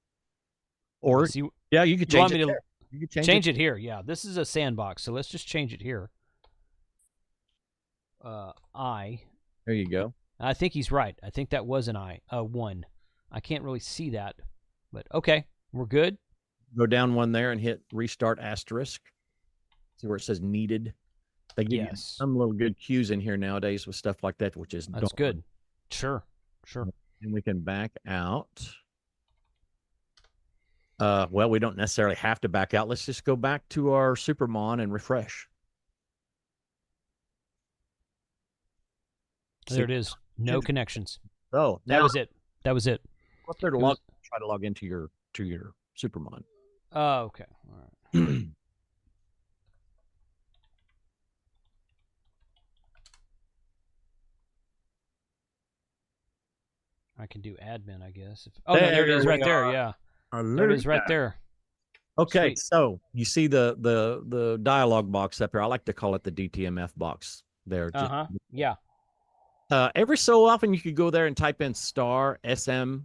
Or you could change it there. You could change it here. Yeah, this is a sandbox, so let's just change it here. There you go. I think he's right. I think that was an 1. I can't really see that, but okay, we're good. Go down 1 there and hit restart asterisk. See where it says needed. They give you some little good cues in here nowadays with stuff like that, which is good. Sure. And we can back out. Well, we don't necessarily have to back out. Let's just go back to our Supermon and refresh. There it is. No connections. Oh, that was it. That was it. Up there to try to log into your Supermon. Oh, okay. All right. I can do admin, I guess. There it is right there. Yeah. There it is right there. Okay, Sweet. So you see the dialog box up here. I like to call it the DTMF box there. Yeah. Every so often you could go there and type in *SM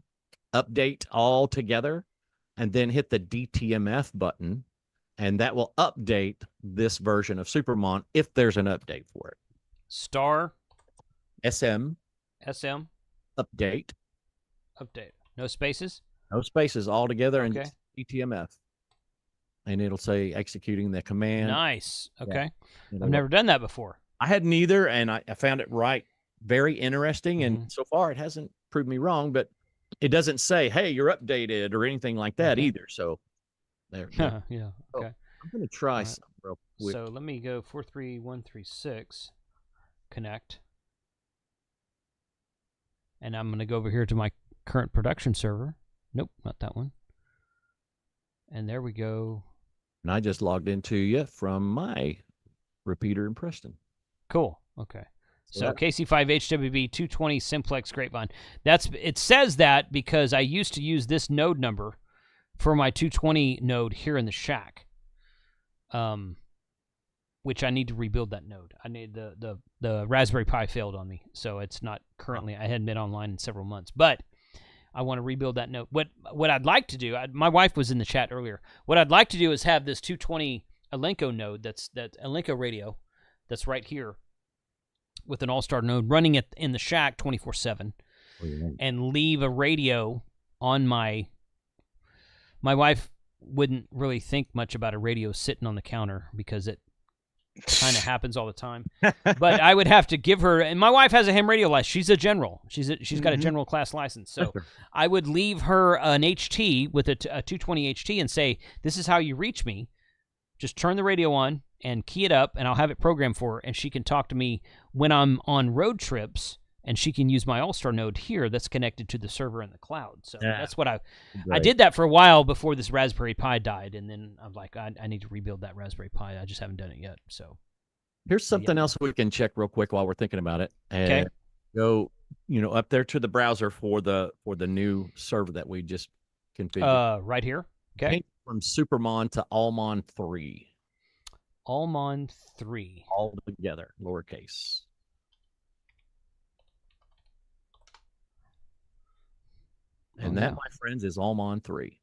update all together and then hit the DTMF button, and that will update this version of Supermon if there's an update for it. *SM update. No spaces? No spaces, all together, and DTMF. And it'll say executing the command. Nice. Okay. Yeah. I've never done that before. I hadn't either, and I found it very interesting, and so far it hasn't proved me wrong, but it doesn't say, hey, you're updated or anything like that either. So there. Yeah. So, Okay. I'm going to try right. something real quick. So let me go 43136 connect. And I'm going to go over here to my current production server. Nope, not that one. And there we go. And I just logged into you from my repeater in Preston. Cool. Okay. So that, KC5HWB 220 Simplex Grapevine. It says that because I used to use this node number for my 220 node here in the shack. Which I need to rebuild that node. I need the Raspberry Pi failed on me, so it's not currently. I hadn't been online in several months, but I want to rebuild that node. What I'd like to do, my wife was in the chat earlier. What I'd like to do is have this 220 Alenco node, that Alenco radio, that's right here, with an Allstar node running it in the shack 24/7, and leave a radio on my. My wife wouldn't really think much about a radio sitting on the counter because it kind of happens all the time. But I would have to give her, and my wife has a ham radio license. She's a general. She's got a general class license. So I would leave her an HT with a 220 HT and say, this is how you reach me. Just turn the radio on and key it up, and I'll have it programmed for her, and she can talk to me when I'm on road trips, and she can use my Allstar node here that's connected to the server in the cloud. So that's what I did that for a while before this Raspberry Pi died, and then I'm like, I need to rebuild that Raspberry Pi. I just haven't done it yet. So here's something else we can check real quick while we're thinking about it. Okay. Go, up there to the browser for the new server that we just configured. Right here. Okay. Change from Supermon to Allmon 3. Allmon 3. All together, lowercase. And that, my friends, is Allmon 3.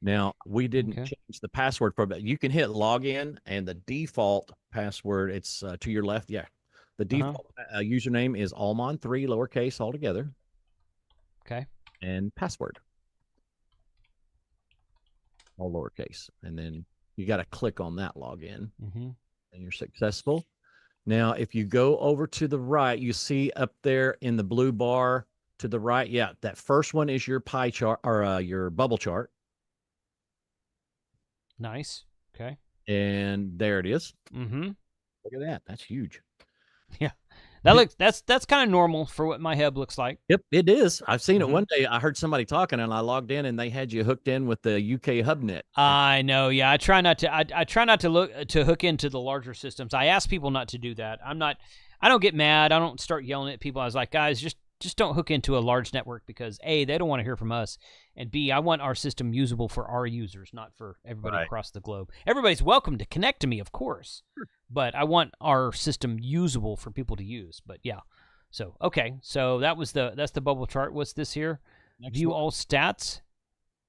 Now, we didn't change the password for it. You can hit login, and the default password, it's to your left. Yeah. The default username is Allmon 3, lowercase, all together. Okay. And password, all lowercase. And then you got to click on that login, and you're successful. Now, if you go over to the right, you see up there in the blue bar to the right, that first one is your pie chart or your bubble chart. Nice. Okay. And there it is. Look at that. That's huge. Yeah. That's kind of normal for what my hub looks like. Yep, it is. I've seen it one day. I heard somebody talking, and I logged in, and they had you hooked in with the UK HubNet. I know. Yeah, I try not to. I try not to hook into the larger systems. I ask people not to do that. I don't get mad. I don't start yelling at people. I was like, guys, just don't hook into a large network because A, they don't want to hear from us, and B, I want our system usable for our users, not for everybody across the globe. Everybody's welcome to connect to me, of course, but I want our system usable for people to use. But yeah, so okay, so that's the bubble chart. What's this here? View all stats.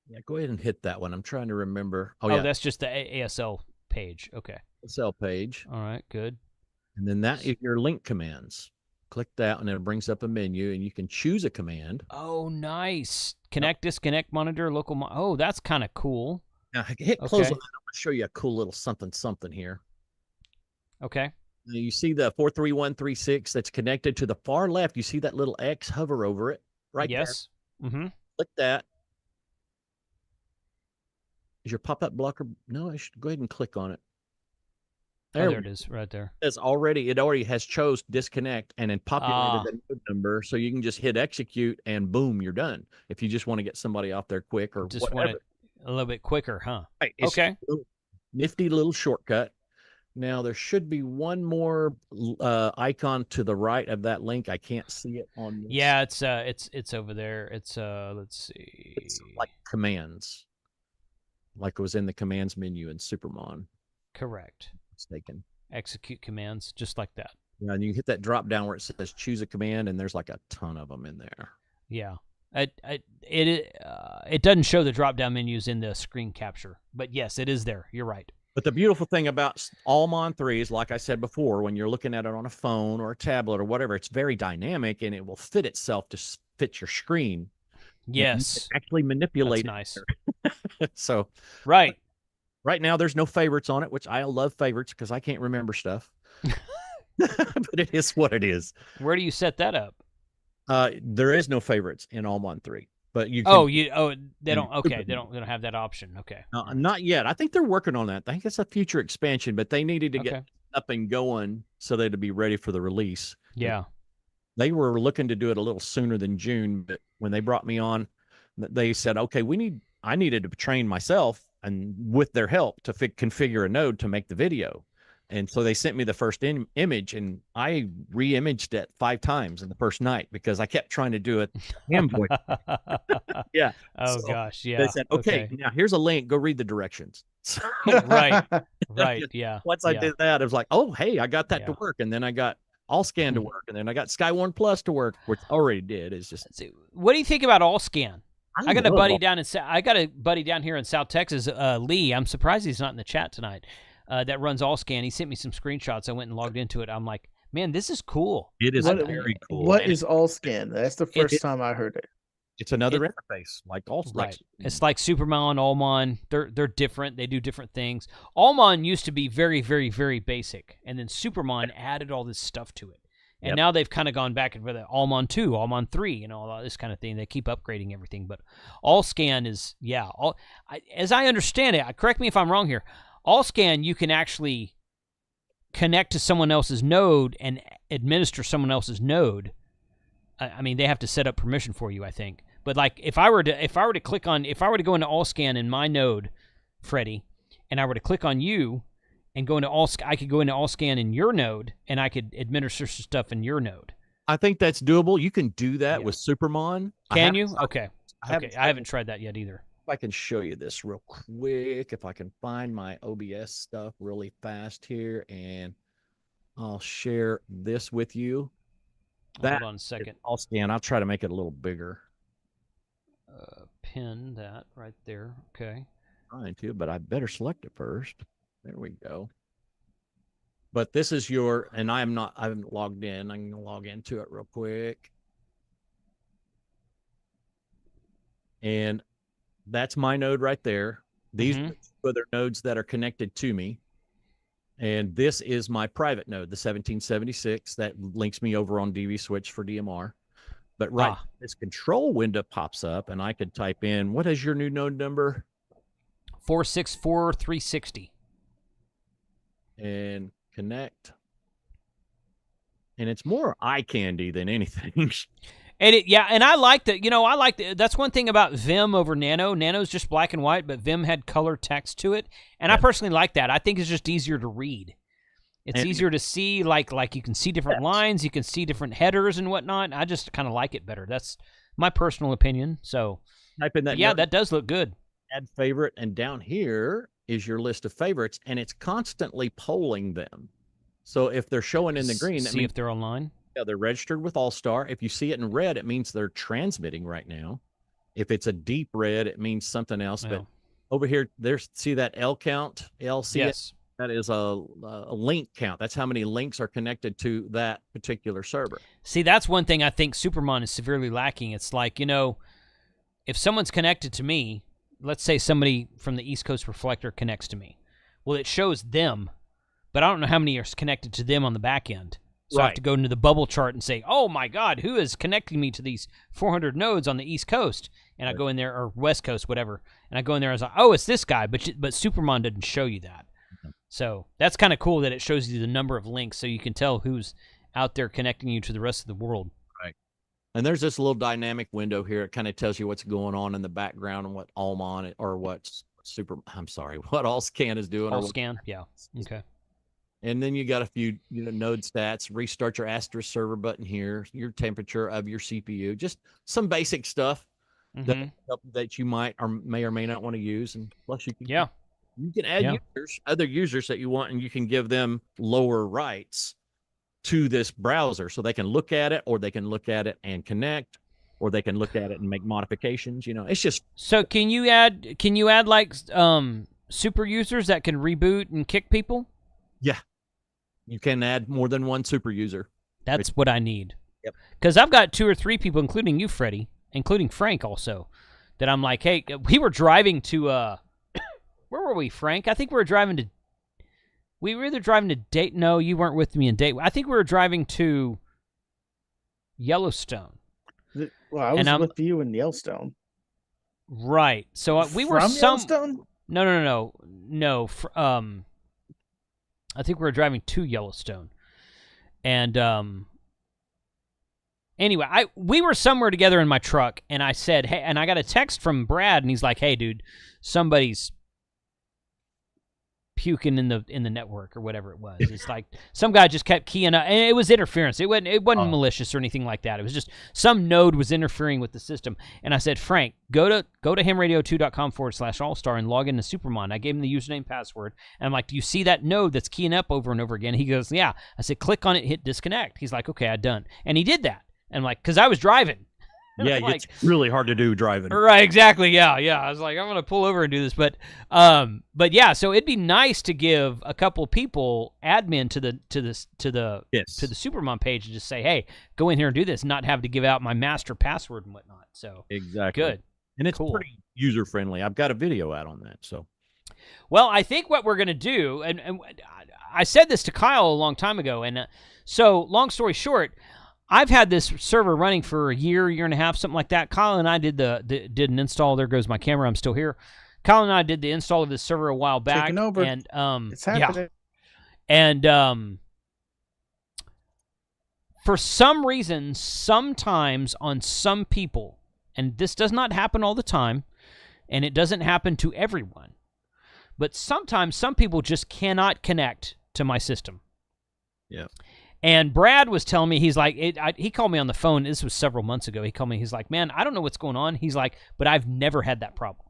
Yeah, go ahead and hit that one. I'm trying to remember. Oh, that's just the ASL page. Okay. ASL page. All right, good. And then that is your link commands. Click that, and it brings up a menu, and you can choose a command. Oh, nice. Connect, disconnect, monitor, local. Oh, that's kind of cool. Now, hit close on that. I'm going to show you a cool little something here. Okay. Now, you see the 43136 that's connected to the far left. You see that little X, hover over it right there. Yes. Click that. Is your pop-up blocker? No, I should go ahead and click on it. There it is, right there. It already has chose disconnect and then populated the node number, so you can just hit execute and boom, you're done. If you just want to get somebody off there quick or just whatever. want it a little bit quicker, huh? Right, okay. Nifty little shortcut. Now there should be one more icon to the right of that link. I can't see it on this. Yeah, it's over there. It's let's see. It's like commands, like it was in the commands menu in Supermon. Correct. Mistaken. Execute commands, just like that. Yeah, and you hit that drop down where it says choose a command, and there's like a ton of them in there. Yeah, it doesn't show the drop down menus in the screen capture, but yes, it is there. You're right. But the beautiful thing about Allmon 3 is, like I said before, when you're looking at it on a phone or a tablet or whatever, it's very dynamic, and it will fit itself to fit your screen. Yes, actually manipulate. That's nice. So right. Right now, there's no favorites on it, which I love favorites because I can't remember stuff. But it is what it is. Where do you set that up? There is no favorites in Allmon 3, but you can. They don't. Okay, they don't have that option. Okay, not yet. I think they're working on that. I think it's a future expansion, but they needed to get up and going so they'd be ready for the release. Yeah, they were looking to do it a little sooner than June, but when they brought me on, they said, "Okay, I needed to train myself, and with their help to configure a node to make the video." And so they sent me the first image, and I re-imaged it 5 times in the first night because I kept trying to do it. Yeah. Oh, so gosh. Yeah. They said, okay, now here's a link. Go read the directions. Right. Yeah. Once I did that, it was like, oh, hey, I got that to work. And then I got Allscan to work. And then I got Skywarn Plus to work, which I already did. It's just. What do you think about Allscan? I got a buddy down here in South Texas, Lee. I'm surprised he's not in the chat tonight. That runs Allscan. He sent me some screenshots. I went and logged into it. I'm like, man, this is cool. It is very cool. What is Allscan? That's the first time I heard it. It's another interface like Allscan. Right. It's like Supermon, Allmon. They're different. They do different things. Allmon used to be very, very, very basic, and then Supermon added all this stuff to it. And now they've kind of gone back and forth. Allmon 2, Allmon 3, all this kind of thing. They keep upgrading everything. But Allscan is, as I understand it, correct me if I'm wrong here, Allscan, you can actually connect to someone else's node and administer someone else's node. I mean, they have to set up permission for you, I think. But like, if I were to go into Allscan in my node, Freddie, and I were to click on you and go into I could go into Allscan in your node, and I could administer some stuff in your node. I think that's doable. You can do that with Supermon. Can you? Okay. I haven't tried that yet either. I can show you this real quick if I can find my OBS stuff really fast here, and I'll share this with you. Hold on a second. Allscan. I'll try to make it a little bigger. Pin that right there. Okay. Trying to, but I better select it first. There we go. But this is and I haven't logged in. I'm gonna log into it real quick. And that's my node right there. These are other nodes that are connected to me. And this is my private node, the 1776, that links me over on DV switch for DMR. But this control window pops up, and I could type in, what is your new node number? 464360. And connect. And it's more eye candy than anything. And I like that. That's one thing about Vim over Nano. Nano's just black and white, but Vim had color text to it, and I personally like that. I think it's just easier to read. It's easier to see, like you can see different lines, you can see different headers and whatnot. I just kind of like it better. That's my personal opinion. So, type in that. That does look good. Add favorite, and down here is your list of favorites, and it's constantly polling them. So if they're showing in the green, see if they're online. Yeah, they're registered with Allstar. If you see it in red, it means they're transmitting right now. If it's a deep red, it means something else. Yeah. But over here, see that L count, LC? Yes. That is a link count. That's how many links are connected to that particular server. See, that's one thing I think Supermon is severely lacking. It's like, if someone's connected to me, let's say somebody from the East Coast Reflector connects to me. Well, it shows them, but I don't know how many are connected to them on the back end. So I have to go into the bubble chart and say, oh, my God, who is connecting me to these 400 nodes on the East Coast? And I go in there, or West Coast, whatever. And I go in there and I was like, oh, it's this guy. But Supermon didn't show you that. So that's kind of cool that it shows you the number of links so you can tell who's out there connecting you to the rest of the world. Right. And there's this little dynamic window here. It kind of tells you what's going on in the background and what Allmon or what Allscan is doing. Allscan, yeah. Okay. And then you got a few, node stats, restart your asterisk server button here, your temperature of your CPU, just some basic stuff that you might or may not want to use. And plus you can add other users that you want, and you can give them lower rights to this browser so they can look at it, or they can look at it and connect, or they can look at it and make modifications. It's just. So can you add like super users that can reboot and kick people? Yeah. You can add more than one super user. That's what I need. Yep. Because I've got 2 or 3 people, including you, Freddie, including Frank also, that I'm like, hey, we were driving to, where were we, Frank? I think we were either driving to Dayton. No, you weren't with me in Dayton. I think we were driving to Yellowstone. Well, I was with you in Yellowstone. Right. So we were from Yellowstone? No. I think we were driving to Yellowstone. And anyway, we were somewhere together in my truck, and I said, hey, and I got a text from Brad, and he's like, hey, dude, somebody's puking in the network or whatever it was. It's like some guy just kept keying up, and it was interference. It wasn't malicious or anything like that. It was just some node was interfering with the system. And I said, Frank, go to hamradio2.com/allstar and log into Supermon. I gave him the username password, and I'm like, do you see that node that's keying up over and over again? He goes, yeah. I said, click on it, hit disconnect. He's like, okay, I'm done. And he did that. And I'm like, because I was driving. Yeah, like, it's really hard to do driving. Right, exactly. Yeah. I was like, I'm gonna pull over and do this, but yeah. So it'd be nice to give a couple people admin to the Supermon page and just say, hey, go in here and do this, and not have to give out my master password and whatnot. So exactly, good, and it's cool. pretty user friendly. I've got a video out on that. So, well, I think what we're gonna do, and I said this to Kyle a long time ago, and so long story short. I've had this server running for a year and a half, something like that. Kyle and I did an install. There goes my camera. I'm still here. Kyle and I did the install of this server a while back. Taking over. And it's happening. Yeah. And for some reason, sometimes on some people, and this does not happen all the time, and it doesn't happen to everyone, but sometimes some people just cannot connect to my system. Yeah. And Brad was telling me, he's like, he called me on the phone. This was several months ago. He called me. He's like, man, I don't know what's going on. He's like, but I've never had that problem.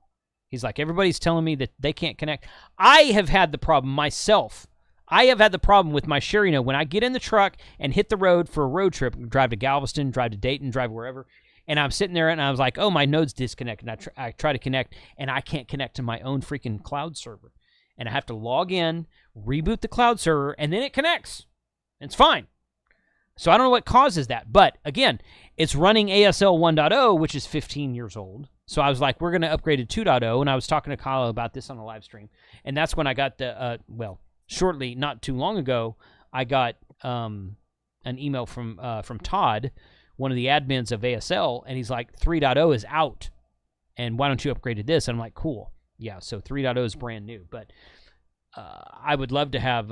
He's like, everybody's telling me that they can't connect. I have had the problem myself. I have had the problem with my Sherry node. When I get in the truck and hit the road for a road trip, drive to Galveston, drive to Dayton, drive wherever, and I'm sitting there and I was like, oh, my node's disconnected. And I try to connect, and I can't connect to my own freaking cloud server. And I have to log in, reboot the cloud server, and then it connects. It's fine. So I don't know what causes that. But, again, it's running ASL 1.0, which is 15 years old. So I was like, we're going to upgrade to 2.0. And I was talking to Kyle about this on a live stream. And that's when I got shortly, not too long ago, I got an email from Todd, one of the admins of ASL. And he's like, 3.0 is out. And why don't you upgrade to this? And I'm like, cool. Yeah, so 3.0 is brand new. But I would love to have...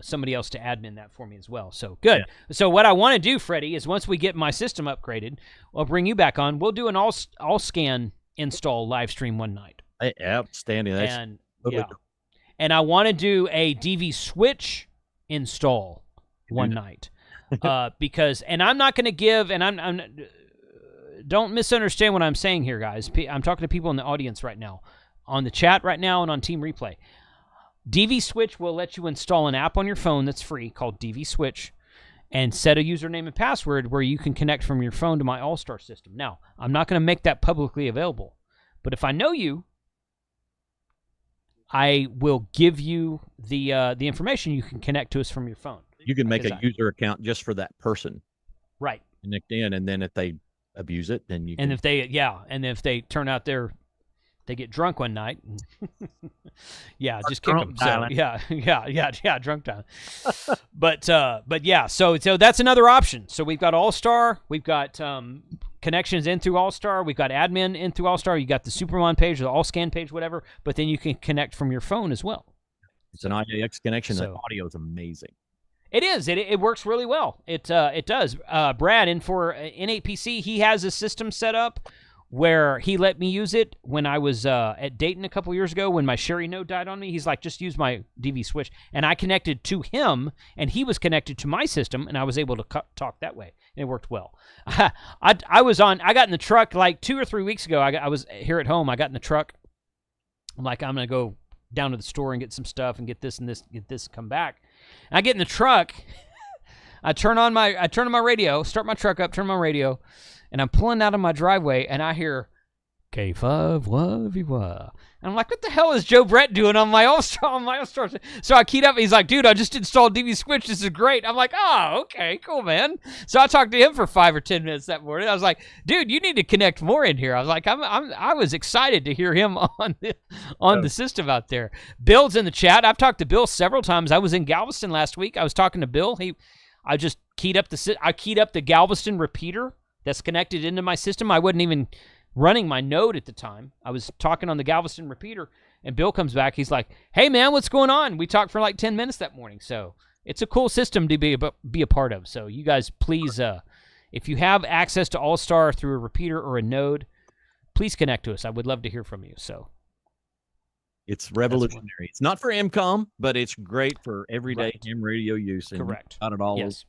somebody else to admin that for me as well. So good. Yeah. So what I want to do, Freddie, is once we get my system upgraded, I'll bring you back on. We'll do an all scan install live stream one night. Outstanding. That's and I want to do a DV switch install one night because, and I'm not going to give, and I'm don't misunderstand what I'm saying here, guys. I'm talking to people in the audience right now, on the chat right now, and on Team Replay. DV Switch will let you install an app on your phone that's free called DV Switch and set a username and password where you can connect from your phone to my Allstar system. Now, I'm not going to make that publicly available, but if I know you, I will give you the information. You can connect to us from your phone. You can make a user account just for that person. Right. Connect in, and then if they abuse it, then you can... And if they turn out they get drunk one night. Yeah, just kick them. So, yeah, drunk time. But yeah, so that's another option. So we've got Allstar, we've got connections in through Allstar, we've got admin in through Allstar, you got the Supermon page, the Allscan page, whatever. But then you can connect from your phone as well. It's an IAX connection. The audio is amazing. It is. It works really well. It does. Brad, in for N8PC, he has a system set up where he let me use it when I was at Dayton a couple years ago when my Sherry node died on me. He's like, just use my DV switch. And I connected to him, and he was connected to my system, and I was able to talk that way. And it worked well. I got in the truck like 2 or 3 weeks ago. I was here at home. I got in the truck. I'm like, I'm going to go down to the store and get some stuff and get this and come back. And I get in the truck. I turn on my radio, start my truck up, turn my radio, and I'm pulling out of my driveway, and I hear K5 wah. And I'm like, what the hell is Joe Brett doing on my Allstar? So I keyed up. He's like, dude, I just installed DV Switch. This is great. I'm like, oh, okay, cool, man. So I talked to him for 5 or 10 minutes that morning. I was like, dude, you need to connect more in here. I was like, I was excited to hear him on the system out there. Bill's in the chat. I've talked to Bill several times. I was in Galveston last week. I was talking to Bill. I just keyed up the Galveston repeater that's connected into my system. I wasn't even running my node at the time. I was talking on the Galveston repeater, and Bill comes back. He's like, "Hey, man, what's going on?" We talked for like 10 minutes that morning. So it's a cool system to be a part of. So you guys, please, if you have access to Allstar through a repeater or a node, please connect to us. I would love to hear from you. So it's revolutionary. It's not for MCOM, but it's great for everyday ham radio use. And correct. Got it all. Yes.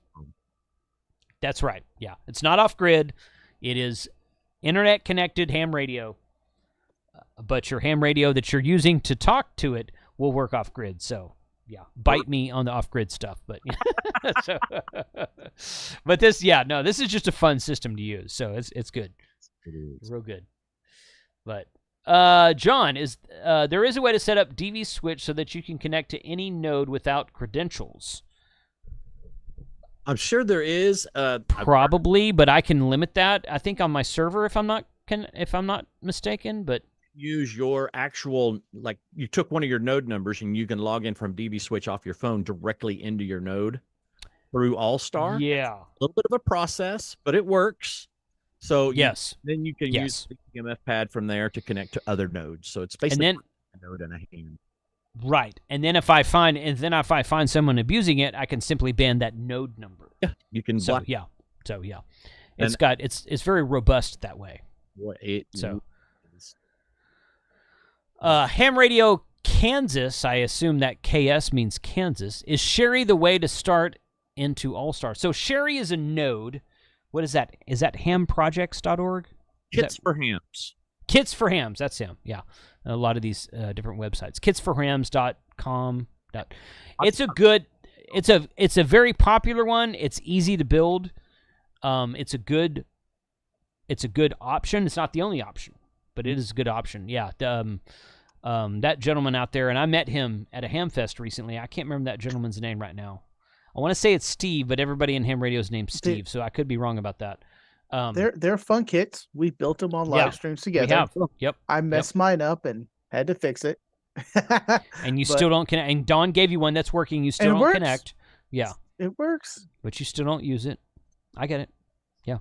That's right. Yeah. It's not off grid. It is internet connected ham radio. But your ham radio that you're using to talk to it will work off grid. So yeah, bite me on the off grid stuff. But so, but this is just a fun system to use. So it's good. It is. Real good. But John, there is a way to set up DV switch so that you can connect to any node without credentials. I'm sure there is. Probably, but I can limit that. I think on my server, if I'm not mistaken. But use your actual, like, you took one of your node numbers and you can log in from DV switch off your phone directly into your node through Allstar. Yeah, a little bit of a process, but it works. So yes, then you can use the EMF pad from there to connect to other nodes. So it's basically a node and a hand. Right. And then if I find someone abusing it, I can simply ban that node number. Yeah, you can block. So it's very robust that way. Ham radio Kansas, I assume that KS means Kansas. Is Sherry the way to start into Allstar? So Sherry is a node. What is that? Is that hamprojects.org? Kits for Hams. Kits for Hams. That's him. Yeah. A lot of these different websites. Kitsforhams.com. It's a very popular one. It's easy to build. It's a good option. It's not the only option, but it is a good option. Yeah. That gentleman out there, and I met him at a Hamfest recently. I can't remember that gentleman's name right now. I want to say it's Steve, but everybody in Ham Radio's name's Steve, so I could be wrong about that. They're fun kits. We built them on live streams together. We have. Yep. I messed mine up and had to fix it. And you still don't connect. And Dawn gave you one that's working. You still don't connect. Yeah. It works. But you still don't use it. I get it. Yeah.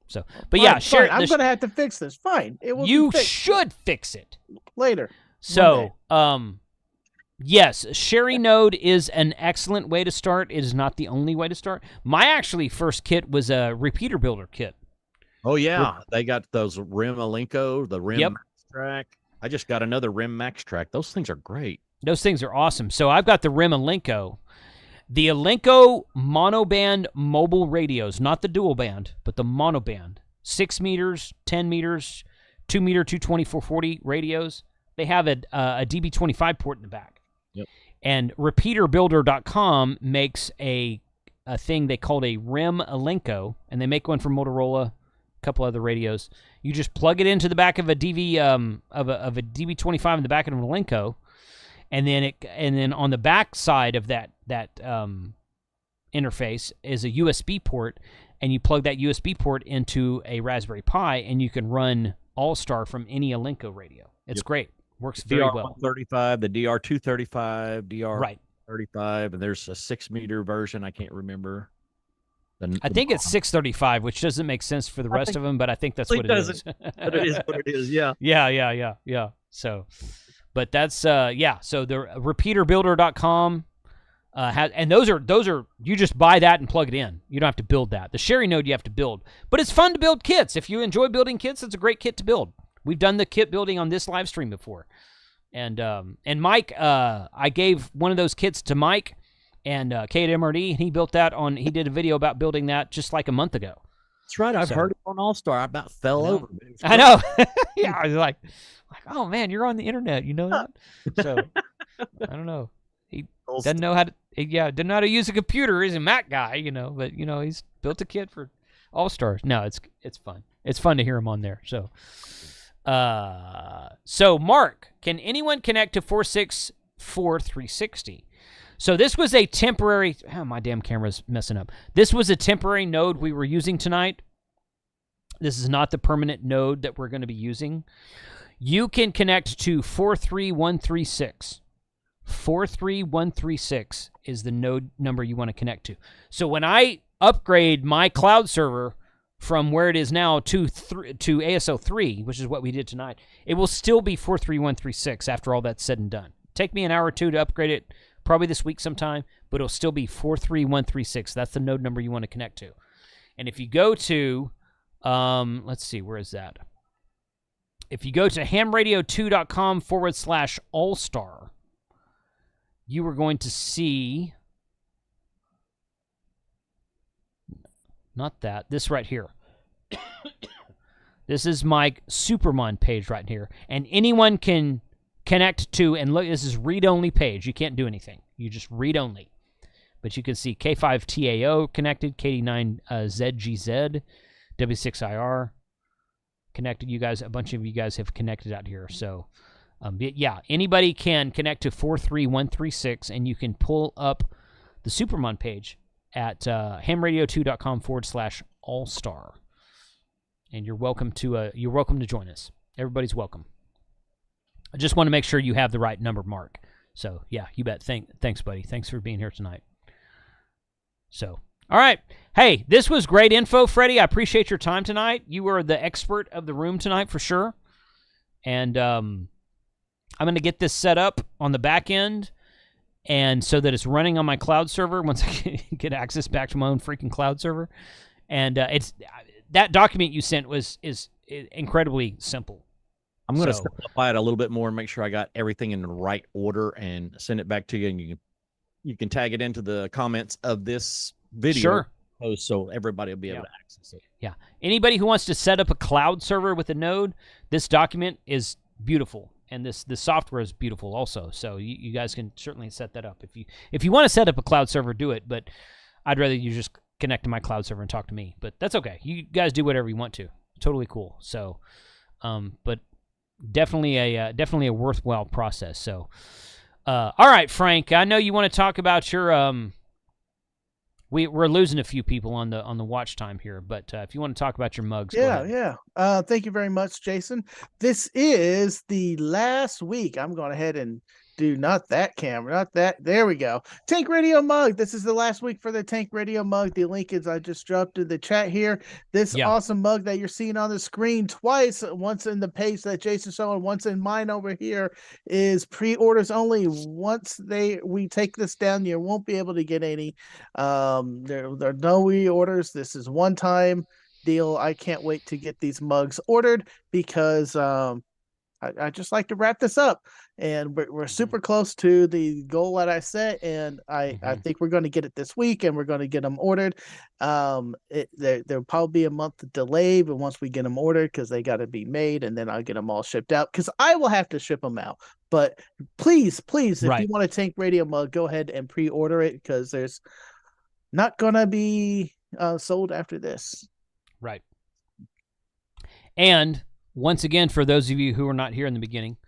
So, but fine, fine. I'm going to have to fix this. Fine. It will. You should fix it later. So, yes, Sherry Node is an excellent way to start. It is not the only way to start. My first kit was a repeater builder kit. Oh, yeah. They got those RIM Alinco, the RIM Max Track. I just got another RIM Max Track. Those things are great. Those things are awesome. So I've got the RIM Alinco. The Alinco monoband mobile radios, not the dual band, but the monoband. 6 meters, 10 meters, 2 meter, 220, 440 radios. They have a DB25 port in the back. Yep. And repeaterbuilder.com makes a thing they called a RIM Alinco, and they make one for Motorola, a couple other radios. You just plug it into the back of a DV of a DB25 in the back of an Alinco, and then on the back side of that interface is a USB port, and you plug that USB port into a Raspberry Pi, and you can run Allstar from any Alinco radio. It's great. Works very well. DR135, the DR235, DR35, and there's a 6 meter version. I can't remember. I think it's 635, which doesn't make sense for the rest of them, but I think that's what it is. But it is what it is, yeah. Yeah. So, but that's, so the repeaterbuilder.com, and those are, you just buy that and plug it in. You don't have to build that. The Sherry Node you have to build. But it's fun to build kits. If you enjoy building kits, it's a great kit to build. We've done the kit building on this live stream before. And Mike, I gave one of those kits to Mike and Kate MRD, and he built that he did a video about building that just like a month ago. That's right. I've heard it on Allstar. I about fell over. I know. Yeah, I was like, oh man, you're on the internet. You know that? So I don't know. He doesn't know how to. Doesn't know how to use a computer. He's a Mac guy, but he's built a kit for Allstar. No, it's fun. It's fun to hear him on there. So. So Mark, can anyone connect to 464-360? So this was a temporary, my damn camera's messing up. This was a temporary node we were using tonight. This is not the permanent node that we're going to be using. You can connect to 43136. 43136 is the node number you want to connect to. So when I upgrade my cloud server from where it is now to ASL 3, which is what we did tonight, it will still be 43136 after all that's said and done. Take me an hour or two to upgrade it, probably this week sometime, but it'll still be 43136. That's the node number you want to connect to. And if you go to, let's see, where is that? If you go to hamradio2.com/allstar, you are going to see, not that, this right here. This is my Supermon page right here. And anyone can connect to, and look, this is read-only page. You can't do anything. You just read-only. But you can see K5TAO connected, KD9ZGZ, W6IR connected. You guys, a bunch of you guys have connected out here. So, yeah, anybody can connect to 43136, and you can pull up the Supermon page at hamradio2.com/allstar. And you're welcome to join us. Everybody's welcome. I just want to make sure you have the right number, Mark. So, yeah, you bet. Thanks, buddy. Thanks for being here tonight. So, all right. Hey, this was great info, Freddie. I appreciate your time tonight. You were the expert of the room tonight for sure. And I'm going to get this set up on the back end, and so that it's running on my cloud server once I get access back to my own freaking cloud server. And it's that document you sent is incredibly simple. I'm going to simplify it a little bit more and make sure I got everything in the right order and send it back to you. And you can tag it into the comments of this video post so everybody will be able to access it. Yeah. Anybody who wants to set up a cloud server with a node, this document is beautiful. And this software is beautiful also. So you guys can certainly set that up. If you want to set up a cloud server, do it. But I'd rather you just connect to my cloud server and talk to me. But that's okay. You guys do whatever you want to. Totally cool. So, but definitely a worthwhile process. So, all right, Frank, I know you want to talk about your we're losing a few people on the watch time here, but if you want to talk about your mugs, go ahead. Thank you very much, Jason. This is the last week. I'm going ahead and do not that camera, not that. There we go. Tank Radio mug. This is the last week for the Tank Radio mug. The link is I just dropped in the chat here. This awesome mug that you're seeing on the screen twice, once in the page that Jason's showing, once in mine over here, is pre-orders only. Once we take this down, you won't be able to get any. There are no reorders. This is one time deal. I can't wait to get these mugs ordered because I just like to wrap this up, and we're super close to the goal that I set, and I think we're going to get it this week, and we're going to get them ordered. There'll probably be a month delay, but once we get them ordered, because they got to be made, and then I'll get them all shipped out, because I will have to ship them out. But please, if you want a Tank Radio mug, go ahead and pre-order it, because there's not going to be sold after this. Right. And once again, for those of you who are not here in the beginning,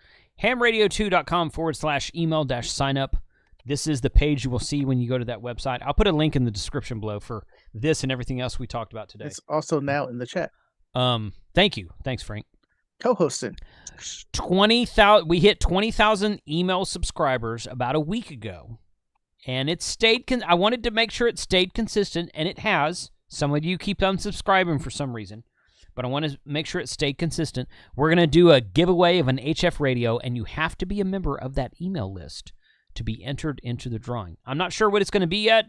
hamradio2.com/email-sign-up. This is the page you will see when you go to that website. I'll put a link in the description below for this and everything else we talked about today. It's also now in the chat. Thank you. Thanks, Frank. Co-hosting. 20,000. We hit 20,000 email subscribers about a week ago, and it stayed. I wanted to make sure it stayed consistent, and it has. Some of you keep unsubscribing for some reason, but I want to make sure it stayed consistent. We're going to do a giveaway of an HF radio, and you have to be a member of that email list to be entered into the drawing. I'm not sure what it's going to be yet.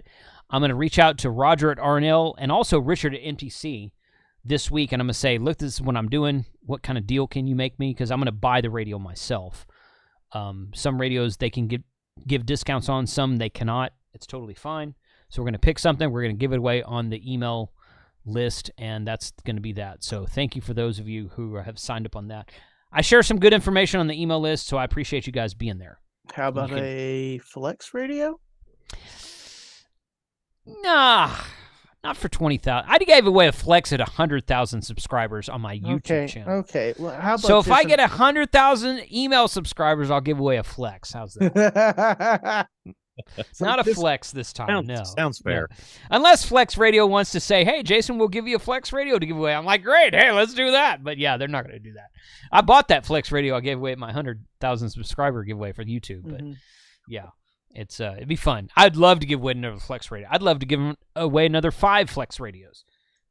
I'm going to reach out to Roger at RNL and also Richard at MTC this week, and I'm going to say, look, this is what I'm doing. What kind of deal can you make me? Because I'm going to buy the radio myself. Some radios they can give discounts on, some they cannot. It's totally fine. So we're going to pick something. We're going to give it away on the email list, and that's going to be that. So thank you for those of you who have signed up on that. I share some good information on the email list, so I appreciate you guys being there. How about a Flex radio? Nah, not for 20,000. I gave away a Flex at 100,000 subscribers on my YouTube channel. Okay. Well, how about so if I get 100,000 email subscribers, I'll give away a Flex. How's that? Not a Flex this time. Sounds fair. No. Unless Flex Radio wants to say, hey, Jason, we'll give you a Flex Radio to give away. I'm like, great. Hey, let's do that. But yeah, they're not going to do that. I bought that Flex Radio I gave away at my 100,000 subscriber giveaway for YouTube. But yeah. it'd be fun. I'd love to give away another Flex radio. I'd love to give away another 5 Flex radios.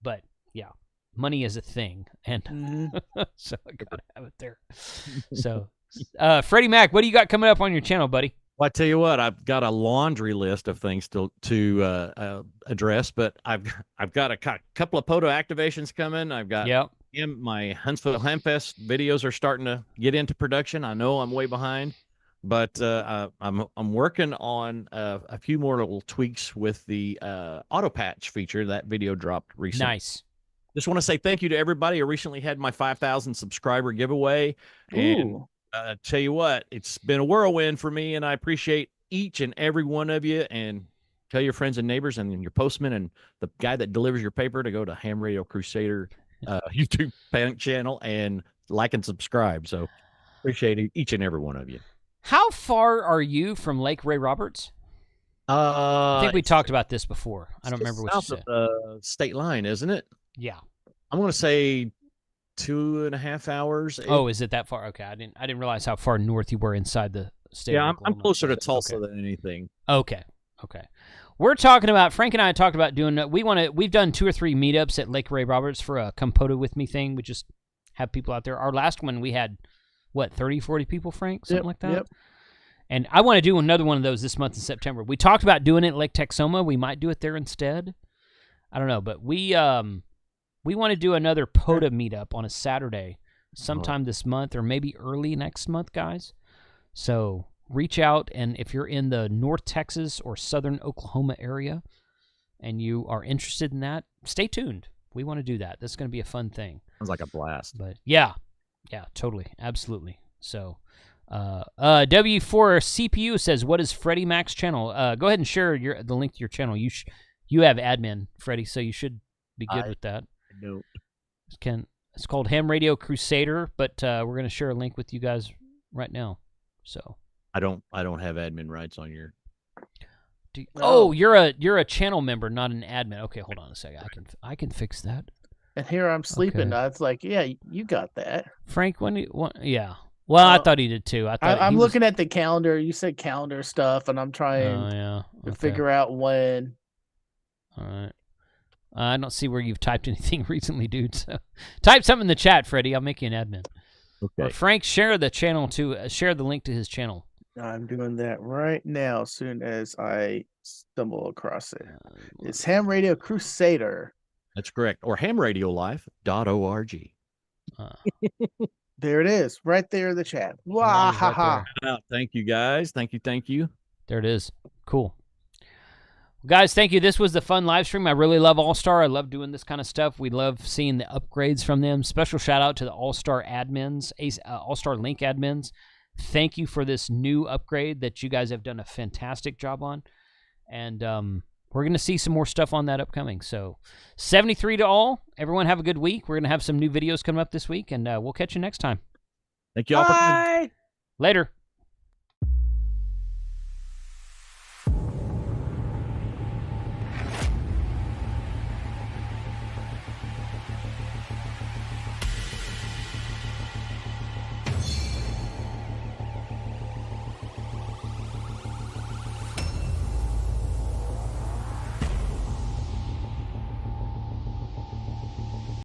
But yeah, money is a thing, and so I gotta have it there. So, Freddie Mac, what do you got coming up on your channel, buddy? Well, I tell you what, I've got a laundry list of things to address, but I've got a couple of POTA activations coming. I've got my Huntsville Hamfest videos are starting to get into production. I know I'm way behind, but I'm working on a few more little tweaks with the auto patch feature. That video dropped recently. Nice. Just want to say thank you to everybody. I recently had my 5,000 subscriber giveaway, and tell you what, it's been a whirlwind for me, and I appreciate each and every one of you. And tell your friends and neighbors and your postman and the guy that delivers your paper to go to Ham Radio Crusader YouTube channel and like and subscribe. So appreciate each and every one of you. How far are you from Lake Ray Roberts? I think we talked about this before. I don't remember what you said. South of the state line, isn't it? Yeah. I'm going to say 2.5 hours. Oh, is it that far? Okay, I didn't realize how far north you were inside the state. Yeah, of I'm closer to Tulsa than anything. Okay. We're talking about, Frank and I talked about doing. We've done 2 or 3 meetups at Lake Ray Roberts for a Come POTA with me thing. We just have people out there. Our last one we had 30, 40 people, Frank, something like that. Yep. And I want to do another one of those this month in September. We talked about doing it at Lake Texoma. We might do it there instead. I don't know, but we want to do another POTA meetup on a Saturday sometime this month or maybe early next month, guys. So reach out, and if you're in the North Texas or Southern Oklahoma area and you are interested in that, stay tuned. We want to do that. That's going to be a fun thing. Sounds like a blast. But yeah, totally, absolutely. So W4CPU says, what is Freddie Mac's channel? Go ahead and share the link to your channel. You have admin, Freddie, so you should be good with that. No. It's called Ham Radio Crusader, but we're going to share a link with you guys right now. So I don't have admin rights on your. You're a channel member, not an admin. Okay, hold on a second. I can fix that. And here I'm sleeping. Okay. It's like, yeah, you got that, Frank. Yeah. Well, I thought he did too. I'm looking at the calendar. You said calendar stuff, and I'm trying to figure out when. All right. I don't see where you've typed anything recently, dude. So type something in the chat, Freddie. I'll make you an admin. Okay. Or Frank, share the channel share the link to his channel. I'm doing that right now. As soon as I stumble across it, it's Ham Radio Crusader. That's correct. Or hamradiolife.org. There it is, right there in the chat. Wow! Right, thank you, guys. Thank you. There it is. Cool. Guys, thank you. This was the fun live stream. I really love Allstar. I love doing this kind of stuff. We love seeing the upgrades from them. Special shout out to the Allstar admins, Allstar Link admins. Thank you for this new upgrade that you guys have done a fantastic job on. And we're going to see some more stuff on that upcoming. So 73 to all. Everyone have a good week. We're going to have some new videos coming up this week, and we'll catch you next time. Thank you all. Bye. Later.